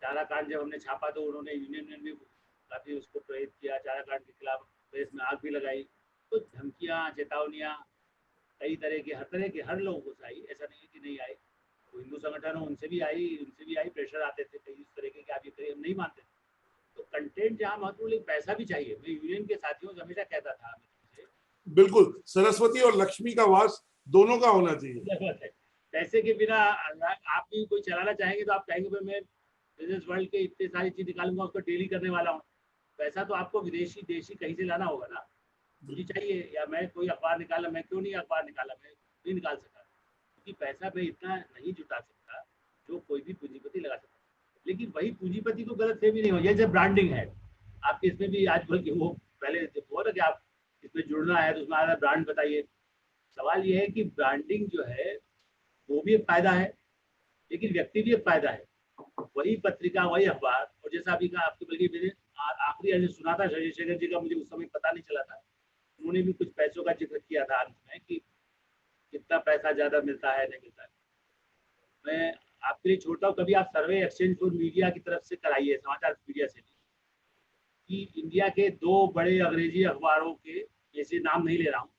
चारा कांड जब हमने छापा तो उन्होंने यूनियन में भी काफ़ी उसको प्रेरित किया, चारा कांड के खिलाफ प्रेस में आग भी लगाई। तो धमकियाँ, चेतावनियाँ कई तरह की, हर लोगों को आई, ऐसा नहीं है कि नहीं आई। तो हिंदू संगठन हो उनसे भी आई, प्रेशर आते थे कई इस तरह के कि आप ये करिए, हम नहीं मानते। तो कंटेंट जहाँ महत्वपूर्ण, लेकिन पैसा भी चाहिए। मैं यूनियन के साथियों से हमेशा कहता था, बिल्कुल, सरस्वती और लक्ष्मी का वास दोनों का होना चाहिए। जरूरत है पैसे के बिना। आप भी कोई चलाना चाहेंगे तो आप कहेंगे भाई मैं बिजनेस वर्ल्ड के इतने सारी चीज निकालूंगा, उसको डेली करने वाला हूँ। पैसा तो आपको विदेशी देशी कहीं से लाना होगा ना, मुझे चाहिए। या मैं कोई अखबार निकाला, मैं क्यों नहीं अखबार निकाला, मैं नहीं निकाल सका क्योंकि पैसा मैं इतना नहीं जुटा सकता जो कोई भी पूंजीपति लगा सकता। लेकिन वही पूंजीपति को गलत फहमी नहीं हो, जैसे ब्रांडिंग है आपके इसमें भी आजकल की, वो पहले बोल रहे कि आप इसमें जुड़ना है तो उसमें ब्रांड बताइए। सवाल ये है कि ब्रांडिंग जो है वो भी एक फायदा है, लेकिन व्यक्ति भी एक फायदा है। वही पत्रिका, वही अखबार, और जैसा अभी का आपके, बल्कि मैंने आखिरी आज सुना था शशि शेखर जी का, मुझे उस समय पता नहीं चला था, उन्होंने भी कुछ पैसों का जिक्र किया था अंत में कि कितना पैसा ज्यादा मिलता है, नहीं मिलता है। मैं आपके लिए छोड़ता हूँ, कभी आप सर्वे एक्सचेंज फॉर मीडिया की तरफ से कराइए, समाचार मीडिया से भी, कि इंडिया के 2 बड़े अंग्रेजी अखबारों के, ऐसे नाम नहीं ले रहा हूँ,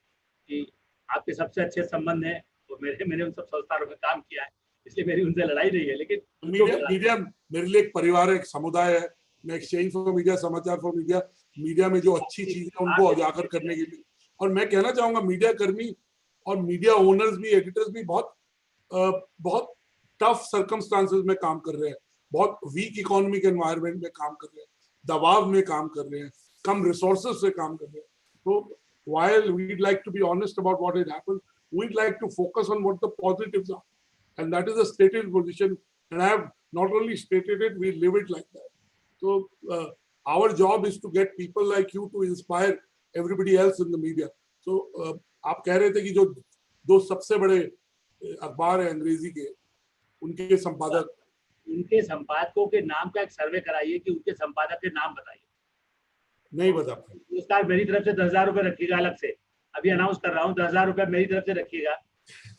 कि आपके सबसे अच्छे संबंध हैं, तो मैंने उन सब संस्थानों में काम किया है, इसलिए मेरी उनसे लड़ाई नहीं है, लेकिन मीडिया मेरे लिए एक परिवार है, एक समुदाय है। मैं एक्सचेंज फॉर मीडिया, समाचार फॉर मीडिया, मीडिया में जो अच्छी चीजें हैं उनको उजागर करने के लिए, और मैं कहना चाहूंगा मीडिया कर्मी और मीडिया ओनर्स भी, एडिटर्स भी बहुत टफ सर्कमस्टांसेस में काम कर रहे हैं, बहुत वीक इकोनॉमिक एनवायरनमेंट में काम कर रहे हैं, दबाव में काम कर रहे हैं, कम रिसोर्सेज से काम कर रहे हैं। तो while we'd like to be honest about what has happened, we'd like to focus on what the positives are, and that is a stated position, and I have not only stated it, we live it like that. So our job is to get people like you to inspire everybody else in the media. So आप कह रहे थे कि जो 2 सबसे बड़े अखबार है अंग्रेजी के, उनके संपादक, उनके संपादकों के नाम का एक सर्वे कराइए कि उनके संपादक के नाम बताइए। नहीं बता पाए। पुरस्कार मेरी तरफ से 10,000 रुपए रखिएगा अलग से, अभी अनाउंस कर रहा हूँ, 10,000 रुपए मेरी तरफ से रखिएगा।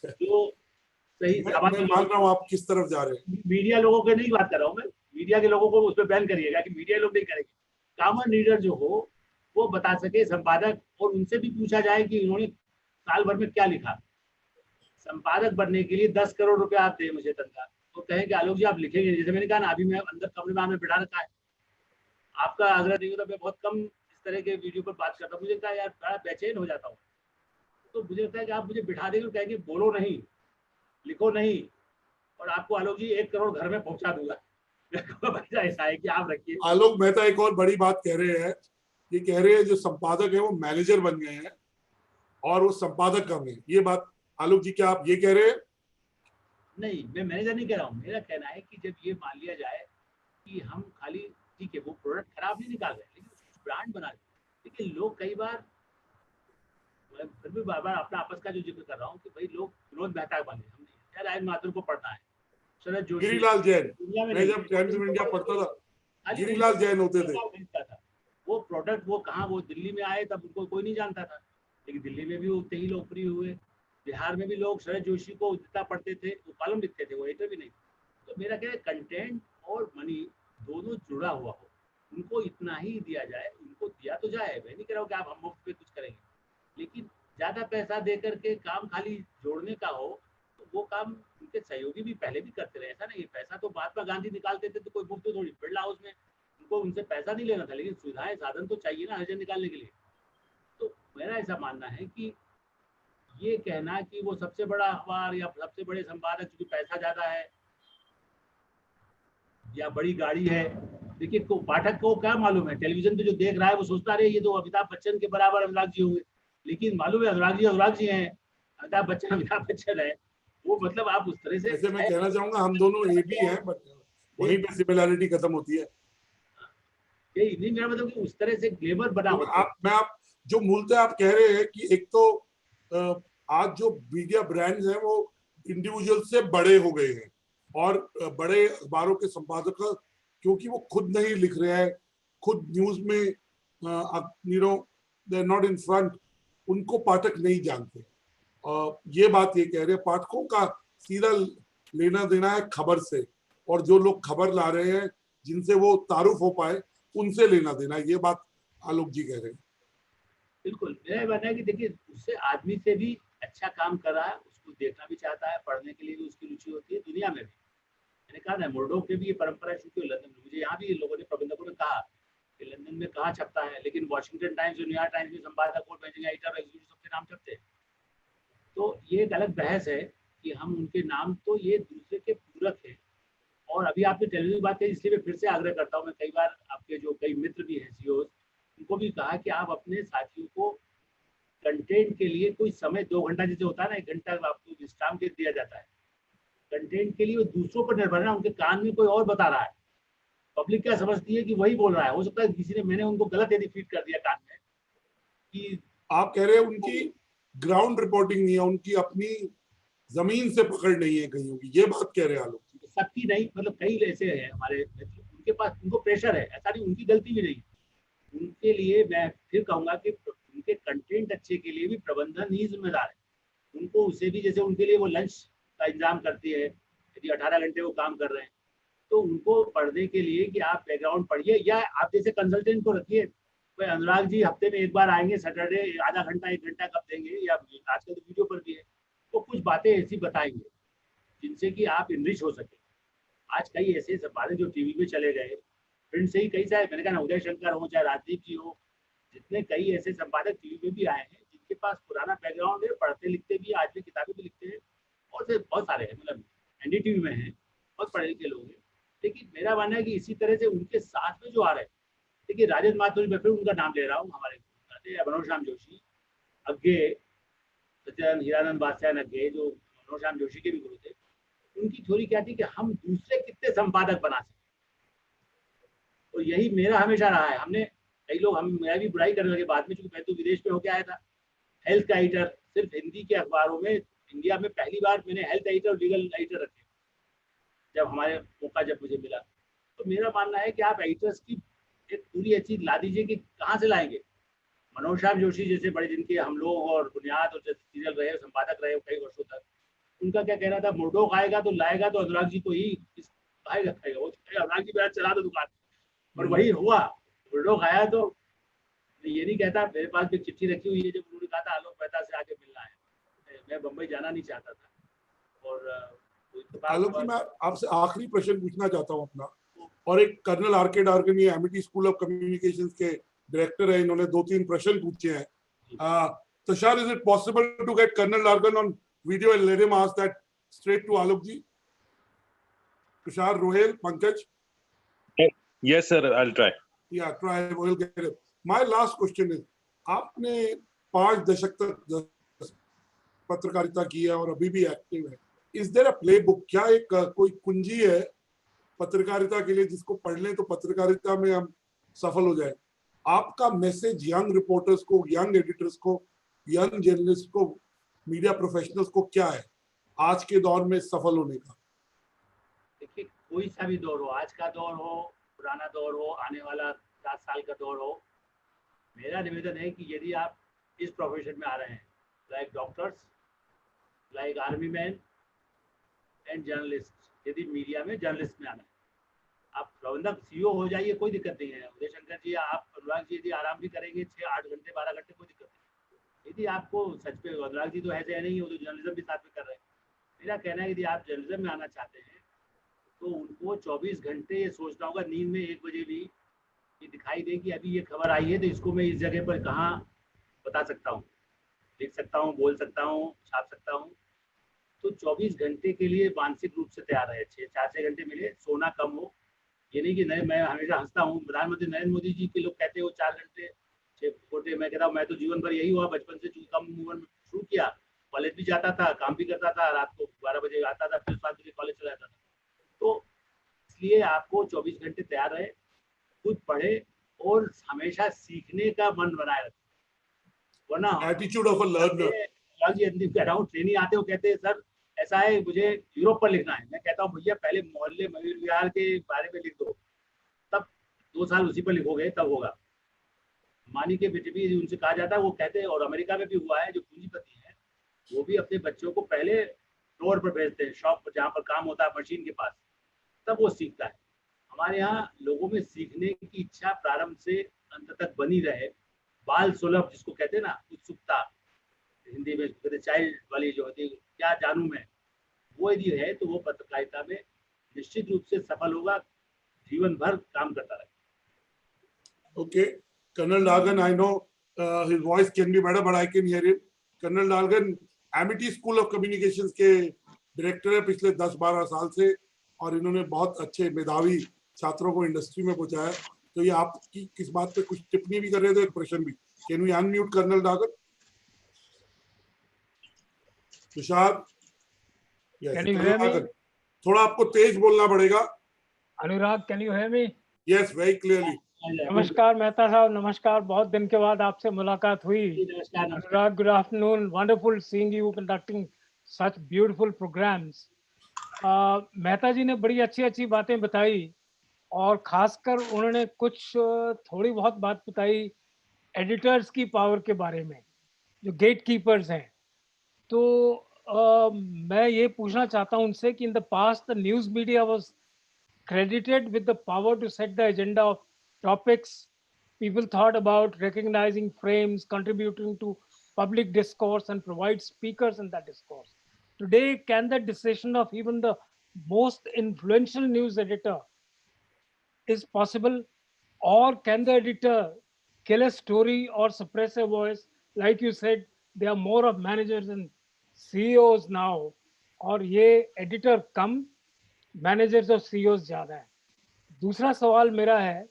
जो सही मैं मान रहा हूँ आप किस तरफ जा रहे हैं। मीडिया लोगों के नहीं बात कर रहा हूँ मैं, मीडिया के लोगों को उस पर बैन करिएगा कि मीडिया लोग नहीं करेंगे। कॉमन रीडर जो हो वो बता सके संपादक, और उनसे भी पूछा जाए कि उन्होंने साल भर में क्या लिखा। संपादक बनने के लिए 10 करोड़ रुपए आप दें मुझे तनख्वाह, तो कहें कि आलोक जी आप लिखेंगे, जैसे मैंने कहा ना, अभी मैं अंदर कमरे में हमें बिठा रखा है, आपका आग्रह नहीं होता, मैं बहुत कम इस तरह के वीडियो पर बात करता हूँ, मुझे लगता है यार बड़ा बेचैन हो जाता हूँ। तो मुझे लगता है कि आप मुझे बिठा देंगे, कहेंगे बोलो नहीं, लिखो नहीं, और आपको आलोक जी 1 करोड़ घर में पहुंचा दूंगा। ऐसा है कि आप रखिए। आलोक मेहता एक और बड़ी बात कह रहे हैं, ये कह रहे हैं जो संपादक है वो मैनेजर बन गए हैं और वो संपादक कम है। ये बात आलोक जी क्या आप ये कह रहे हैं? नहीं, मैं मैनेजर नहीं कह रहा हूँ, मेरा कहना है कि जब ये मान लिया जाए कि हम खाली, ठीक है वो प्रोडक्ट खराब नहीं निकाल रहे, लेकिन कुछ ब्रांड बना रहे, लेकिन लोग कई बार, मैं फिर भी बार बार अपना आपस का जो जिक्र कर रहा हूँ कि भाई लोग विनोद मेहता बने, हम नहीं, राज माथुर को पढ़ना है, शरद जोशी, गिरिलाल जैन, दुनिया में मैं नहीं, जब टाइम्स ऑफ इंडिया पढ़ता था खाली गिरिलाल जैन होते थे। था। वो प्रोडक्ट वो कहाँ, वो दिल्ली में आए तब उनको कोई नहीं जानता था, लेकिन दिल्ली में भी वो उतने ही लोकप्रिय हुए। बिहार में भी लोग शरद जोशी को जितना पढ़ते थे, वो कॉलम लिखते थे, वो एडिटर भी नहीं। तो मेरा क्या है, कंटेंट और मनी दोनों जुड़ा हुआ हो, उनको इतना ही दिया जाए, उनको दिया तो जाए, मैं नहीं कह रहा हूँ कि आप हम मुफ्त पे कुछ करेंगे, लेकिन ज्यादा पैसा दे करके काम खाली जोड़ने का हो, तो वो काम उनके सहयोगी भी पहले भी करते रहे, ऐसा नहीं। पैसा तो महात्मा गांधी निकालते थे, तो कोई मुफ्त थोड़ी, बिरला हाउस में उनको उनसे पैसा नहीं लेना था, लेकिन सुविधाएं साधन तो चाहिए ना हजर निकालने के लिए। तो मेरा ऐसा मानना है कि ये कहना कि वो सबसे बड़ा अखबार या सबसे बड़े संपादक क्योंकि पैसा ज्यादा है या बड़ी गाड़ी है, देखिए पाठक को क्या मालूम है, टेलीविजन पे जो देख रहा है वो सोचता रहे ये तो अमिताभ बच्चन के बराबर अनुराग जी होंगे, लेकिन मालूम है अनुराग जी हैं, अमिताभ बच्चन है, वो मतलब आप उस तरह से। वैसे मैं कहना चाहूंगा हम दोनों ए बी हैं, बट वहीं पे सिमिलैरिटी खत्म होती है। यही नहीं, मेरा मतलब कि उस तरह से ग्लेमर बना होता है। आप जो मूलतः आप कह रहे हैं कि एक तो आज जो मीडिया ब्रांड्स हैं वो इंडिविजुअल से बड़े हो गए हैं, और बड़े अखबारों के संपादक क्योंकि वो खुद नहीं लिख रहे हैं, खुद न्यूज में you know they are not in front, उनको पाठक नहीं जानते। ये बात ये कह रहे हैं पाठकों का सीधा लेना देना है खबर से, और जो लोग खबर ला रहे हैं जिनसे वो तारुफ हो पाए उनसे लेना देना है। ये बात आलोक जी कह रहे हैं। बिल्कुल, मेरा मानना है कि देखिए उससे आदमी से भी अच्छा काम कर रहा है, उसको देखना भी चाहता है, पढ़ने के लिए भी उसकी रुचि होती है, दुनिया में भी। मैंने कहा ना मुर्डो की भी ये परंपरा शुरू हुई लंदन में, मुझे यहाँ भी लोगों ने, प्रबंधकों ने कहा कि लंदन में कहाँ छपता है, लेकिन वॉशिंगटन टाइम्स और न्यूयॉर्क टाइम्स में संपादक और मैनेजिंग एडिटर एग्जीक्यूटिव सबके नाम छपते हैं। तो ये एक अलग बहस है कि हम उनके नाम, तो ये दूसरे के पूरक है। और अभी आपने टेलीविजन की बात कही, इसलिए मैं फिर से आग्रह करता हूँ, मैं कई बार आपके जो कई मित्र भी हैं सीईओ, उनको भी कहा कि आप अपने साथियों को कंटेंट के लिए कोई समय 2 घंटा जैसे होता है ना, 1 घंटा आपको विश्राम के दिया जाता है, कंटेंट के लिए वो दूसरों पर निर्भर है, उनके कान में कोई और बता रहा है, पब्लिक क्या समझती है कि वही बोल रहा है, हो सकता है किसी ने, मैंने उनको गलत यदि फीड कर दिया कान में कि आप कह रहे हैं उनकी ग्राउंड रिपोर्टिंग नहीं है, उनकी अपनी जमीन से पकड़ नहीं है कहीं की, ये बात कह रहे हैं आलोक जी। सबकी नहीं, मतलब कई ऐसे हैं हमारे मित्र, उनके पास, उनको प्रेशर है, ऐसा नहीं उनकी गलती भी नहीं। उनके लिए मैं फिर कहूँगा कि उनके कंटेंट अच्छे के लिए भी प्रबंधन ही जिम्मेदार है। उनको उसे भी, जैसे उनके लिए वो लंच का इंतजाम करती है, यदि 18 घंटे वो काम कर रहे हैं, तो उनको पढ़ने के लिए कि आप बैकग्राउंड पढ़िए, या आप जैसे कंसल्टेंट को रखिए, भाई अनुराग जी हफ्ते में एक बार आएंगे, सैटरडे आधा घंटा 1 घंटा कब देंगे, या आजकल तो वीडियो पर भी है, तो कुछ बातें ऐसी बताएंगे जिनसे कि आप इनरिच हो सके। आज कई ऐसे संपादक जो टीवी में चले गए, प्रिंट से ही कई सारे, मैंने कहा ना, उदय शंकर हो चाहे राजदीप जी हो, जितने कई ऐसे संपादक टीवी में भी आए हैं जिनके पास पुराना बैकग्राउंड है, पढ़ते लिखते भी, आज भी किताबें भी लिखते हैं, और फिर बहुत सारे हैं, मतलब एनडीटीवी में हैं, बहुत पढ़े लिखे लोग हैं। लेकिन मेरा मानना है कि इसी तरह से उनके साथ में जो आ रहे हैं, देखिए राजेंद्र माथुर, मैं फिर उनका नाम ले रहा हूँ, हमारे मनोज श्याम जोशी, अज्ञे सत्यानंद हीरानंद बादशाह अज्ञे, जो मनोज श्याम जोशी के भी गुरु थे, उनकी थ्योरी क्या थी कि हम दूसरे कितने संपादक बना सकते, और यही मेरा हमेशा रहा है। हमने कई लोग, हम मैं भी बुराई करने लगे बाद में, क्योंकि मैं तो विदेश में होके आया था, हेल्थ का एडिटर सिर्फ हिंदी के अखबारों में, इंडिया में पहली बार मैंने हेल्थ एडिटर और लीगल एडिटर रखे, जब हमारे मौका जब मुझे मिला। तो मेरा मानना है कि आप एडिटर्स की एक पूरी अच्छी ला दीजिए, कि कहाँ से लाएंगे। मनोज श्याम जोशी जैसे बड़े, जिनके हम लोग और बुनियाद और सीरियल रहे, संपादक रहे कई वर्षों तक, उनका क्या कहना था, मुर्डोक आएगा तो लाएगा तो अनुराग जी को ही खाएगा, वो अनुराग जी मेरा चला दो दुकान, और वही हुआ। मुर्डोक आया तो ये नहीं कहता, मेरे पास भी चिट्ठी रखी हुई है, जब उन्होंने कहा था आलोक मेहता से आके मिलना है, मैं बम्बई जाना नहीं चाहता था, और आलोक जी, मैं आपसे आखिरी प्रश्न पूछना चाहता हूँ अपना, और एक कर्नल आर.के. डार्गन, ये एमिटी स्कूल ऑफ कम्युनिकेशंस के डायरेक्टर है, इन्होंने 2-3 प्रश्न पूछे हैं। Tushar, is it possible to get colonel Dargan on video and let him ask that straight to Alok ji? Tushar, Rohel, Pankaj? Yes, sir. I'll try. Yeah, try. We'll get it. My last question is, आपने 5 दशक तक पत्रकारिता की है और अभी भी एक्टिव है। Is there a playbook? क्या एक कोई कुंजी है पत्रकारिता के लिए जिसको पढ़ लें तो पत्रकारिता में हम सफल हो जाए? आपका मैसेज यंग रिपोर्टर्स को, यंग एडिटर्स को, यंग जर्नलिस्ट को, मीडिया प्रोफेशनल्स को क्या है आज के दौर में सफल होने का? देखिए, कोई सा भी दौर हो, आज का दौर हो, पुराना दौर हो, आने वाला 7 साल का दौर हो, मेरा निवेदन है कि यदि आप इस प्रोफेशन में आ रहे हैं, like doctors, like army man and journalist, यदि मीडिया में जर्नलिस्ट में आना है, आप प्रबंधक सीईओ हो जाइए, कोई दिक्कत नहीं है। उदय शंकर जी, आप अनुराग जी यदि आराम भी करेंगे 6-8 घंटे 12 घंटे, कोई दिक्कत नहीं। यदि आपको सच पे, अनुराग जी तो ऐसे है नहीं, वो तो जर्नलिज्म भी साथ में कर रहे हैं। मेरा कहना है यदि आप जर्नलिज्म में आना चाहते हैं तो उनको 24 घंटे ये सोचना होगा, नींद में 1 बजे भी ये दिखाई दे कि अभी ये खबर आई है, तो इसको मैं इस जगह पर कहाँ बता सकता हूँ, लिख सकता हूँ, बोल सकता हूँ, छाप सकता हूँ। तो 24 घंटे के लिए मानसिक रूप से तैयार रहे, 4-6 घंटे मिले, सोना कम हो। ये नहीं कि नहीं, मैं हमेशा हंसता हूँ, प्रधानमंत्री नरेंद्र मोदी जी के लोग कहते हैं वो 4 घंटे 6 घंटे, मैं कहता हूँ मैं तो जीवन भर यही हुआ, बचपन से कम उम्र में शुरू किया, कॉलेज भी जाता था, काम भी करता था, रात को 12 बजे आता था, फिर 7 बजे कॉलेज चला जाता था। तो इसलिए आपको 24 घंटे तैयार रहे, खुद पढ़े और हमेशा सीखने का मन बनाए रखें, वरना attitude of a learner. Training आते हो, कहते हैं सर ऐसा है, मुझे यूरोप पर लिखना है। मैं कहता हूँ भैया पहले मोहल्ले मयूर विहार के बारे में लिख दो, तब 2 साल उसी पर लिखोगे तब होगा। मानी के बेटे भी उनसे कहा जाता है, वो कहते हैं, और अमेरिका में भी हुआ है, जो पूंजीपति है वो भी अपने बच्चों को पहले फ्लोर पर भेजते हैं, शॉप पर जहाँ पर काम होता है मशीन के पास, तब वो सीखता है। हमारे यहाँ लोगों में सीखने की इच्छा प्रारंभ से अंत तक बनी रहे, बाल सुलभ जिसको कहते हैं ना, उत्सुकता हिंदी में कहते, चाइल्ड वाली जो होती है, क्या जानूं मैं, वो यदि है तो वो पत्रकारिता में निश्चित रूप से सफल होगा, जीवन भर काम करता रहे। Okay, Colonel Dargan, I know his voice can be better, but I can hear him. Colonel Dargan, Amity School of Communications के डायरेक्टर है पिछले 10-12 साल से, और इन्होंने बहुत अच्छे मेधावी छात्रों को इंडस्ट्री में पहुंचाया। तो ये आपकी किस बात पे कुछ टिप्पणी भी कर रहे थे, एक प्रश्न भी। Can we unmute colonel Dargan? Tushar, Can you hear me? थोड़ा आपको तेज बोलना पड़ेगा। अनुराग, can you hear me? Yes, very clearly. नमस्कार मेहता साहब, नमस्कार, बहुत दिन के बाद आपसे मुलाकात हुई। अनुराग, good afternoon, wonderful seeing you conducting such beautiful programs. Mehta जी ने बड़ी अच्छी अच्छी बातें बताई और खासकर उन्होंने कुछ थोड़ी बहुत बात बताई एडिटर्स की पावर के बारे में, जो गेट कीपर्स हैं। तो मैं ये पूछना चाहता हूं उनसे कि in the past the news media was credited with the power to set the agenda of topics people thought about, recognizing frames, contributing to public discourse, and provide speakers in that discourse. Today, can the decision of even the most influential news editor is possible, or can the editor kill a story or suppress a voice? Like you said, there are more of managers and CEOs now, और ये editor कम managers और CEOs ज्यादा है। दूसरा सवाल मेरा है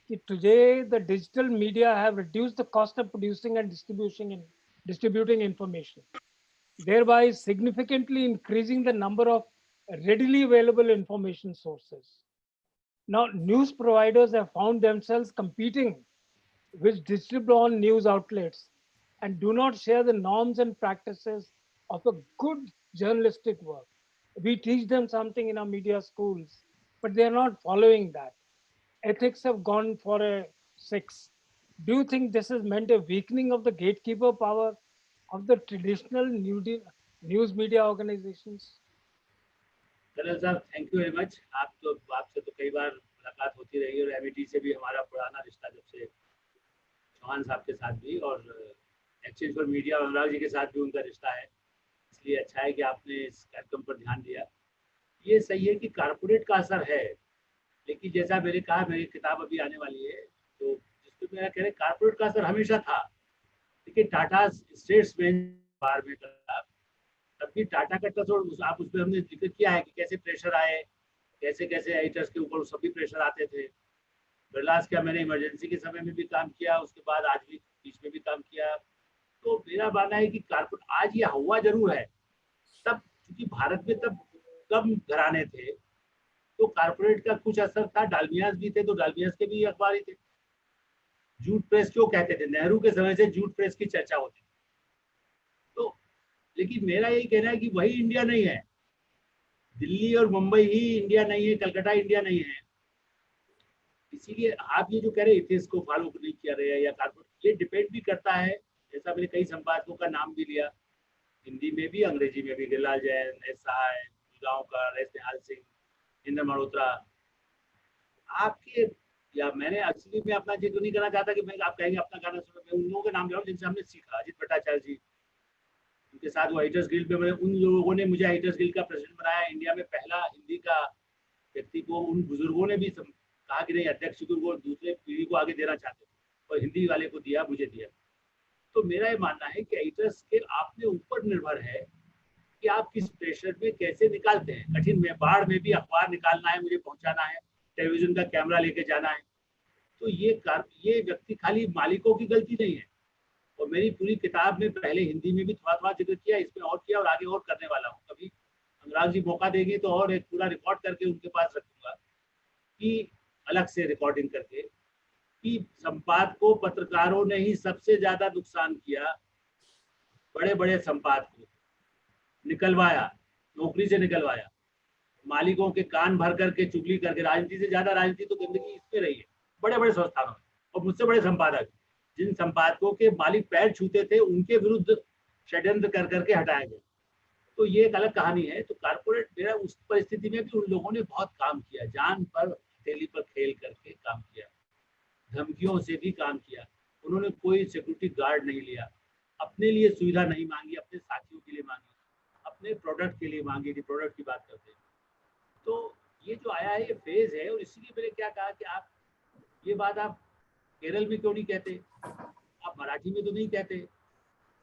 कि today the digital media have reduced the cost of producing and distributing information, thereby significantly increasing the number of readily available information sources. Now, news providers have found themselves competing with digital-born news outlets and do not share the norms and practices of a good journalistic work. We teach them something in our media schools, but they are not following that. Ethics have gone for a 6. Do you think this has meant a weakening of the gatekeeper power of the traditional news media organizations? करण साहब, thank you very much. आपसे तो कई बार मुलाकात होती रही और Amity से भी हमारा पुराना रिश्ता, जब से चौहान साहब के साथ भी और exchange for media Anurag ji के साथ भी उनका रिश्ता है, इसलिए अच्छा है कि आपने इस कार्यक्रम पर ध्यान दिया। ये सही है कि कारपोरेट का असर है, लेकिन जैसा मैंने कहा, मेरी किताब अभी आने वाली है, तो जिसमें मेरा कह रहे कारपोरेट का असर हमेशा था। लेकिन टाटा स्टेट्समैन बार में कहा, तब भी टाटा का ट्रस्ट, आप उसमें हमने जिक्र किया है कि कैसे प्रेशर आए, कैसे कैसे एडिटर्स के ऊपर सभी प्रेशर आते थे। बिरलास का मैंने इमरजेंसी के समय में भी काम किया, उसके बाद आज भी बीच में भी काम किया। तो मेरा मानना है कि कारपोरेट आज ये हुआ जरूर है, तब क्योंकि भारत में तब कम घराने थे, तो कारपोरेट का कुछ असर था। डालमियाज भी थे, तो डालमियाज के भी अखबार ही थे। जूट प्रेस क्यों कहते थे, नेहरू के समय से जूट प्रेस की चर्चा होती थी। तो लेकिन मेरा यही कहना है कि वही इंडिया नहीं है। दिल्ली और मुंबई ही इंडिया नहीं है, कलकत्ता इंडिया नहीं है। इसीलिए आप ये जो कह रहे हैं इथिक्स को फॉलो नहीं किया रहे हैं या कारपोरेट, ये डिपेंड भी करता है। जैसा मैंने कई संपादकों का नाम भी लिया, हिंदी में भी अंग्रेजी में भी, गिरिलाल जैन, एस सहाय, गांवकर, एस निहाल सिंह, इंद्र मल्होत्रा। आपके या मैंने एक्चुअली में अपना जिक्र नहीं करना चाहता कि मैं, आप कहेंगे अपना गाना सुनो, मैं उन लोगों के नाम ले रहा हूँ जिनसे हमने सीखा। अजित भट्टाचार्य जी, उनके साथ वो एडिटर्स गिल्ड में, उन लोगों ने मुझे एडिटर्स गिल्ड का प्रेसिडेंट बनाया। इंडिया में पहला हिंदी का व्यक्ति को उन बुजुर्गों ने भी कहा कि नहीं, अध्यक्ष को वो दूसरे पीढ़ी को आगे देना चाहते थे और हिंदी वाले को दिया, मुझे दिया। तो मेरा ये मानना है कि एडिटर्स के आपने ऊपर निर्भर है कि आप किस प्रेशर में कैसे निकालते हैं। कठिन में, बाढ़ में भी अखबार निकालना है, मुझे पहुंचाना है, टेलीविजन का कैमरा लेके जाना है। तो ये व्यक्ति खाली मालिकों की गलती नहीं है। और मेरी पूरी किताब में पहले हिंदी में भी थोड़ा थोड़ा जिक्र किया, इसमें और किया और आगे और करने वाला हूँ। कभी अनुराग जी मौका देंगे तो और एक पूरा रिकॉर्ड करके उनके पास रखूंगा, कि अलग से रिकॉर्डिंग करके, कि संपादकों, पत्रकारों ने ही सबसे ज्यादा नुकसान किया। बड़े बड़े संपादकों निकलवाया, नौकरी से निकलवाया, मालिकों के कान भर करके चुगली करके। राजनीति से ज्यादा राजनीति तो गंदगी इसमें रही है बड़े बड़े संस्थानों में। और मुझसे बड़े संपादक, जिन संपादकों के मालिक पैर छूते थे, उनके विरुद्ध षड्यंत्र कर करके हटाया गया। तो ये एक अलग कहानी है। तो कारपोरेट, मेरा उस परिस्थिति में भी उन लोगों ने बहुत काम किया, जान पर हथेली पर खेल करके काम किया, धमकियों से भी काम किया। उन्होंने कोई सिक्योरिटी गार्ड नहीं लिया, अपने लिए सुविधा नहीं मांगी, अपने साथियों के लिए मांगी, अपने प्रोडक्ट के लिए मांगी थी। प्रोडक्ट की बात करते हैं तो ये जो आया है ये फेज है। और इसीलिए मैंने क्या कहा कि आप ये बात आप केरल में क्यों नहीं कहते, आप मराठी में तो नहीं कहते,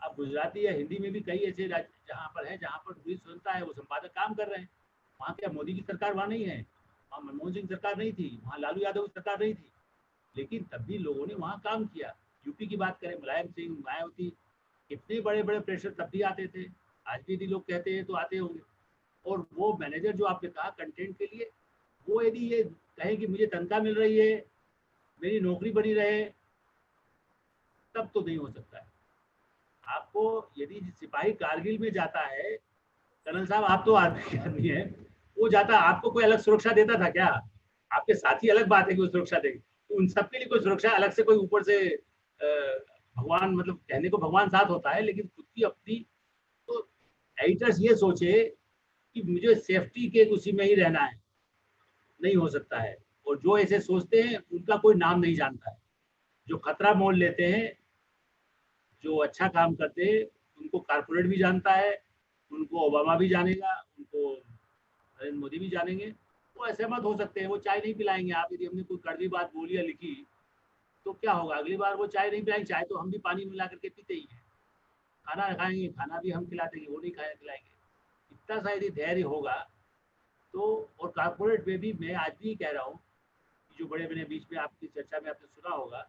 आप गुजराती या हिंदी में भी कई ऐसे राज्य जहाँ पर है, जहाँ पर पूरी स्वतंत्रता है, वो संपादक काम कर रहे हैं। वहाँ क्या मोदी की सरकार वहाँ नहीं है, वहाँ मनमोहन सिंह सरकार नहीं थी, वहाँ लालू यादव की सरकार नहीं थी, लेकिन तब भी लोगों ने वहाँ काम किया। यूपी की बात करें, मुलायम सिंह, मायावती, कितने बड़े बड़े प्रेशर तब भी आते थे, आज भी यदि लोग कहते हैं तो आते होंगे। और वो मैनेजर जो आपने कहा कंटेंट के लिए, वो यदि ये कहे कि मुझे तनख्वाह मिल रही है, मेरी नौकरी बनी रहे, तब तो नहीं हो सकता है। आपको यदि सिपाही कारगिल में जाता है कर्नल साहब आप तो आर्मी आदमी है, वो जाता, आपको कोई अलग सुरक्षा देता था क्या? आपके साथी अलग बात है कि वो सुरक्षा देंगे, तो उन सबके लिए कोई सुरक्षा अलग से कोई ऊपर से भगवान, मतलब कहने को भगवान साथ होता है, लेकिन खुद की अपनी, तो एडिटर्स ये सोचे कि मुझे सेफ्टी के उसी में ही रहना है, नहीं हो सकता है। और जो ऐसे सोचते हैं उनका कोई नाम नहीं जानता है। जो खतरा मोल लेते हैं, जो अच्छा काम करते हैं, उनको कारपोरेट भी जानता है, उनको ओबामा भी जानेगा, उनको नरेंद्र मोदी भी जानेंगे। वो असहमत हो सकते हैं, वो चाय नहीं पिलाएंगे। आप यदि हमने कोई कड़वी बात बोली या लिखी तो क्या होगा, अगली बार वो चाय नहीं पिलाएंगे। चाय तो हम भी पानी मिला करके पीते ही हैं। खाना खाएंगे, खाना भी हम खिला देंगे, वो नहीं खाए खिलाएंगे। इतना सा यदि धैर्य होगा तो। और कारपोरेट में भी मैं आज भी कह रहा हूँ, जो बड़े बड़े बीच में आपकी चर्चा में आपने सुना होगा,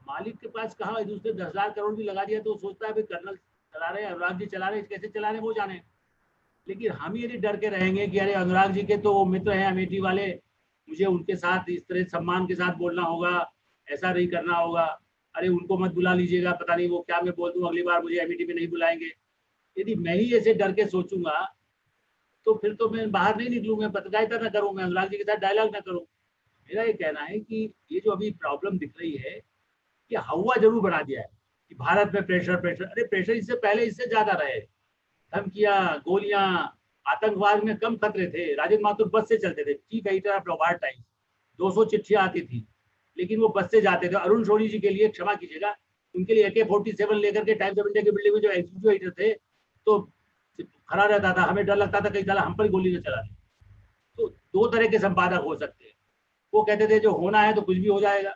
मालिक के पास कहा दूसरे 10,000 करोड़ भी लगा दिया तो सोचता है भाई कर्नल चला रहे हैं, अनुराग जी चला रहे हैं, कैसे चला रहे हैं वो जाने। लेकिन हम यदि डर के रहेंगे कि अरे अनुराग जी के तो वो मित्र हैं अमेठी वाले, मुझे उनके साथ इस तरह सम्मान के साथ बोलना होगा, ऐसा नहीं करना होगा, अरे उनको मत बुला लीजिएगा, पता नहीं वो क्या मैं बोल दूं, अगली बार मुझे अमेठी में नहीं बुलाएंगे। यदि मैं ही ऐसे डर के सोचूंगा तो फिर तो मैं बाहर नहीं निकलूँ, मैं पत्रकारिता ना करूँ, मैं अनुराग जी के साथ डायलॉग ना करूँ। मेरा ये कहना है कि ये जो अभी प्रॉब्लम दिख रही है, ये हवा जरूर बना दिया है कि भारत में प्रेशर प्रेशर। अरे प्रेशर इससे पहले इससे ज्यादा रहे, धमकियां, गोलियां, आतंकवाद में कम खतरे थे। राजेंद्र माथुर बस से चलते थे, चीफ एडिटर ऑफ लवार्ड टाइम्स, 200 चिट्ठियां आती थी, लेकिन वो बस से जाते थे। अरुण सोनी जी के लिए क्षमा कीजिएगा, उनके लिए AK-47 लेकर के टाइम्स ऑफ इंडिया की बिल्डिंग में जो एग्जीक्यूटिव एडिटर थे तो खड़ा रहता था, हमें डर लगता था कहीं साला हम पर गोली न चला दे। तो दो तरह के संपादक हो सकते हैं, वो कहते थे जो होना है तो कुछ भी हो जाएगा।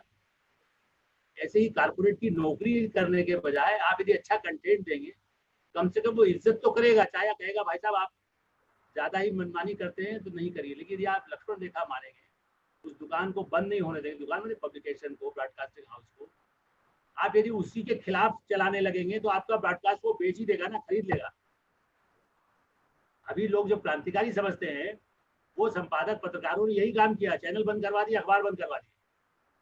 ऐसे ही कारपोरेट की नौकरी करने के बजाय आप यदि अच्छा कंटेंट देंगे, कम से कम वो इज्जत तो करेगा, चाहे कहेगा भाई साहब आप ज्यादा ही मनमानी करते हैं तो नहीं करिए। लेकिन यदि आप लक्ष्मण रेखा मानेंगे, उस दुकान को बंद नहीं होने देंगे, दुकान में पब्लिकेशन को, ब्रॉडकास्टिंग हाउस को, आप यदि उसी के खिलाफ चलाने लगेंगे तो आपका ब्रॉडकास्ट वो बेच ही देगा ना, खरीद लेगा। अभी लोग जो क्रांतिकारी समझते हैं, वो संपादक पत्रकारों ने यही काम किया, चैनल बंद करवा दिया, अखबार बंद करवा दिया।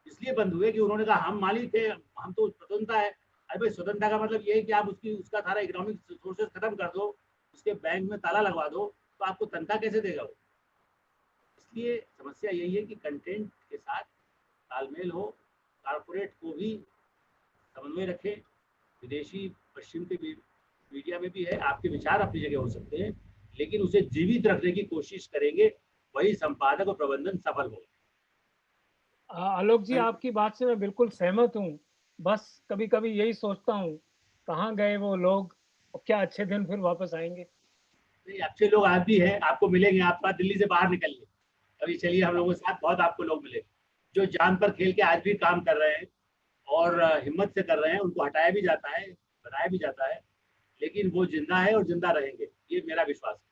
इसलिए बंद हुए कि उन्होंने कहा हम मालिक थे, हम तो स्वतंत्रता है। अरे भाई स्वतंत्रता का मतलब ये है कि आप उसका सारा इकोनॉमिक सोर्सेज खत्म कर दो, उसके बैंक में ताला लगवा दो, तो आपको तनख्वाह कैसे देगा वो। इसलिए समस्या यही है कि कंटेंट के साथ तालमेल हो, कारपोरेट को भी समन्वय रखें। विदेशी पश्चिम के मीडिया में भी है, आपके विचार अपनी जगह हो सकते हैं, लेकिन उसे जीवित रखने की कोशिश करेंगे, वही संपादक और प्रबंधन सफल होगा। आलोक जी, आपकी बात से मैं बिल्कुल सहमत हूँ। बस कभी कभी यही सोचता हूँ, कहाँ गए वो लोग और क्या अच्छे दिन फिर वापस आएंगे। नहीं, अच्छे लोग आज भी हैं, आपको मिलेंगे। आप बात दिल्ली से बाहर निकलिए, अभी चलिए हम लोगों के साथ, बहुत आपको लोग मिलेंगे जो जान पर खेल के आज भी काम कर रहे हैं और हिम्मत से कर रहे हैं। उनको हटाया भी जाता है, बनाया भी जाता है, लेकिन वो जिंदा है और जिंदा रहेंगे, ये मेरा विश्वास है।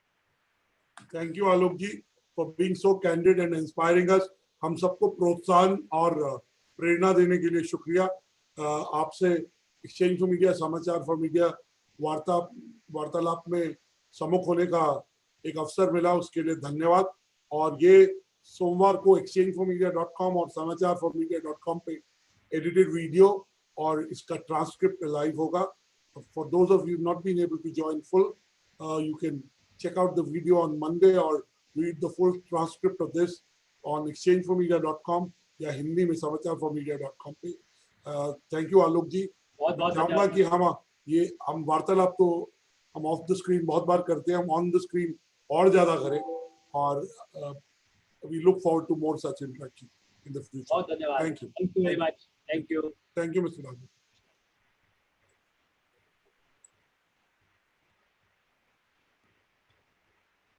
Thank you Alok ji for being so candid and inspiring us. हम सबको प्रोत्साहन और प्रेरणा देने के लिए शुक्रिया। आपसे एक्सचेंज फॉर मीडिया, समाचार फॉर मीडिया वार्तालाप में सम्मुख होने का एक अवसर मिला, उसके लिए धन्यवाद। और ये सोमवार को exchangeformedia.com और समाचारformedia.com पे एडिटेड वीडियो और इसका ट्रांसक्रिप्ट लाइव होगा। For those of you not been able to join full, you can check out the video on Monday or read the full transcript of this on exchangeformedia.com या हिंदी में समाचारformedia.com पे। Thank you Alok जी। बहुत चाहूंगा कि हम वार्तालाप तो हम ऑफ द स्क्रीन बहुत बार करते हैं, हम ऑन द स्क्रीन और ज्यादा करें, और we look forward to more such interaction in the future. बहुत धन्यवाद। Thank you very much. Thank you. Thank you mister Raju.